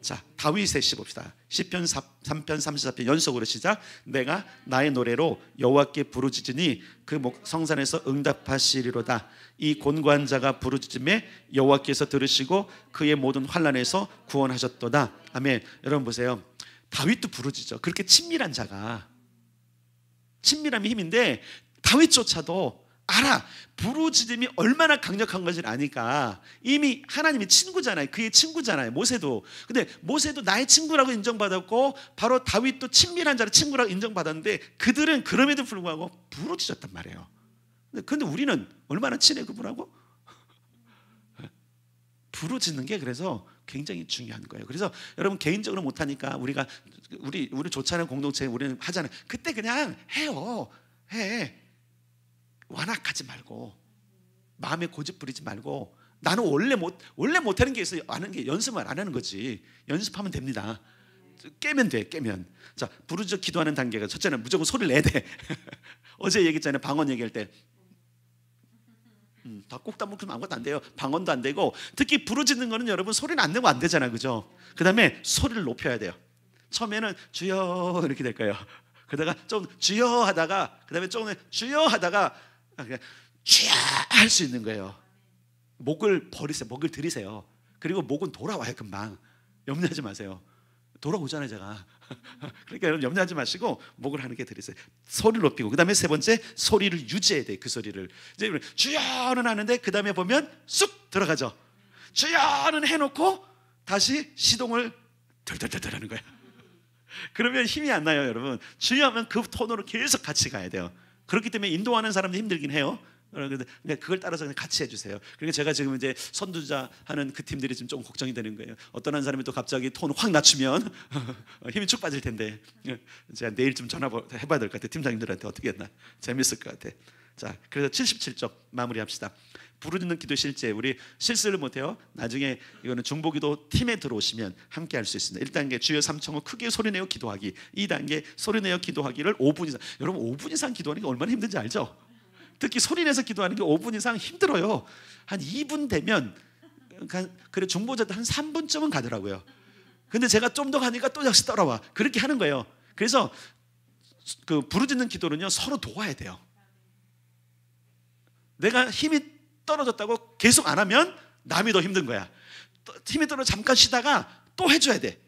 자, 다윗의 시 봅시다. 시편 3편 34편 연속으로 시작. 내가 나의 노래로 여호와께 부르짖으니 그 성산에서 응답하시리로다. 이 곤고한 자가 부르짖음에 여호와께서 들으시고 그의 모든 환난에서 구원하셨도다. 아멘. 여러분 보세요. 다윗도 부르짖죠. 그렇게 친밀한 자가, 친밀함이 힘인데 다윗조차도 알아. 부르짖음이 얼마나 강력한 것을 아니까 이미 하나님이 친구잖아요. 그의 친구잖아요. 모세도. 근데 모세도 나의 친구라고 인정받았고 바로 다윗도 친밀한 자를 친구라고 인정받았는데 그들은 그럼에도 불구하고 부르짖었단 말이에요. 근데 우리는 얼마나 친해 그분하고? 부르짖는 게 그래서 굉장히 중요한 거예요. 그래서 여러분 개인적으로 못하니까 우리 좋지 않은 공동체 우리는 하잖아요. 그때 그냥 해요. 해. 완악하지 말고 마음에 고집 부리지 말고 나는 원래 못하는 게 있어요. 아는 게 연습을 안 하는 거지. 연습하면 됩니다. 깨면 돼. 깨면. 자, 부르짖어 기도하는 단계가 첫째는 무조건 소리를 내야 돼. 어제 얘기했잖아요. 방언 얘기할 때 다 꼭 따먹으면 아무것도 안 돼요. 방언도 안 되고 특히 부르짖는 거는 여러분 소리는 안 내면 안 되잖아요. 그죠? 그 다음에 소리를 높여야 돼요. 처음에는 주여 이렇게 될 거예요. 그러다가 좀 주여 하다가 그 다음에 조금 주여 하다가 주여 할 수 있는 거예요. 목을 버리세요. 목을 들이세요. 그리고 목은 돌아와요. 금방. 염려하지 마세요. 돌아오잖아요 제가. 그러니까 여러분 염려하지 마시고 목을 하는 게 들이세요. 소리를 높이고 그 다음에 세 번째 소리를 유지해야 돼요. 그 소리를 이제 주여는 하는데 그 다음에 보면 쑥 들어가죠. 주여는 해놓고 다시 시동을 덜덜덜 하는 거예요. 그러면 힘이 안 나요. 여러분 주여 하면 그 톤으로 계속 같이 가야 돼요. 그렇기 때문에 인도하는 사람도 힘들긴 해요. 그러니까 그걸 따라서 그냥 같이 해주세요. 그러니까 제가 지금 이제 선두자 하는 그 팀들이 지금 조금 걱정이 되는 거예요. 어떤 한 사람이 또 갑자기 톤을 확 낮추면 힘이 쭉 빠질 텐데 제가 내일 좀 전화 해봐야 될 것 같아요. 팀장님들한테 어떻게 했나 재밌을 것 같아. 자, 그래서 77쪽 마무리합시다. 부르짖는 기도 실제 우리 실수를 못해요. 나중에 이거는 중보기도 팀에 들어오시면 함께 할 수 있습니다. 1단계 주여 삼청을 크게 소리내어 기도하기. 2단계 소리내어 기도하기를 5분 이상. 여러분 5분 이상 기도하는 게 얼마나 힘든지 알죠? 특히 소리내서 기도하는 게 5분 이상 힘들어요. 한 2분 되면 그래 중보자도 한 3분쯤은 가더라고요. 근데 제가 좀 더 가니까 또 역시 따라와. 그렇게 하는 거예요. 그래서 그 부르짖는 기도는요 서로 도와야 돼요. 내가 힘이 떨어졌다고 계속 안 하면 남이 더 힘든 거야. 힘이 떨어져 잠깐 쉬다가 또 해줘야 돼.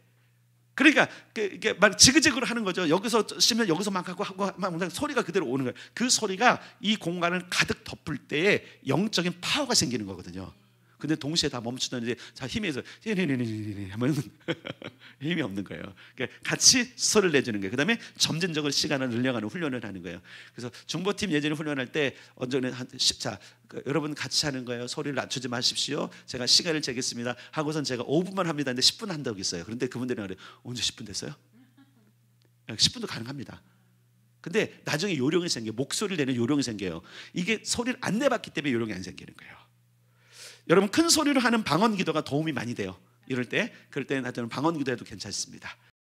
그러니까 이게 막 지그재그로 하는 거죠. 여기서 쉬면 여기서 막 하고 소리가 그대로 오는 거예요. 그 소리가 이 공간을 가득 덮을 때에 영적인 파워가 생기는 거거든요. 근데 동시에 다 멈추더니 자 힘에서 하면 힘이 없는 거예요. 그러니까 같이 소리를 내주는 거예요. 그다음에 점진적으로 시간을 늘려가는 훈련을 하는 거예요. 그래서 중보팀 예전에 훈련할 때 언제는 자 여러분 같이 하는 거예요. 소리를 낮추지 마십시오. 제가 시간을 재겠습니다. 하고선 제가 5분만 합니다. 근데 10분 한다고 했어요. 그런데 그분들은 그래요. 언제 10분 됐어요? 10분도 가능합니다. 근데 나중에 요령이 생겨요. 목소리를 내는 요령이 생겨요. 이게 소리를 안 내봤기 때문에 요령이 안 생기는 거예요. 여러분 큰 소리로 하는 방언 기도가 도움이 많이 돼요. 이럴 때 그럴 때 나중에 방언 기도해도 괜찮습니다.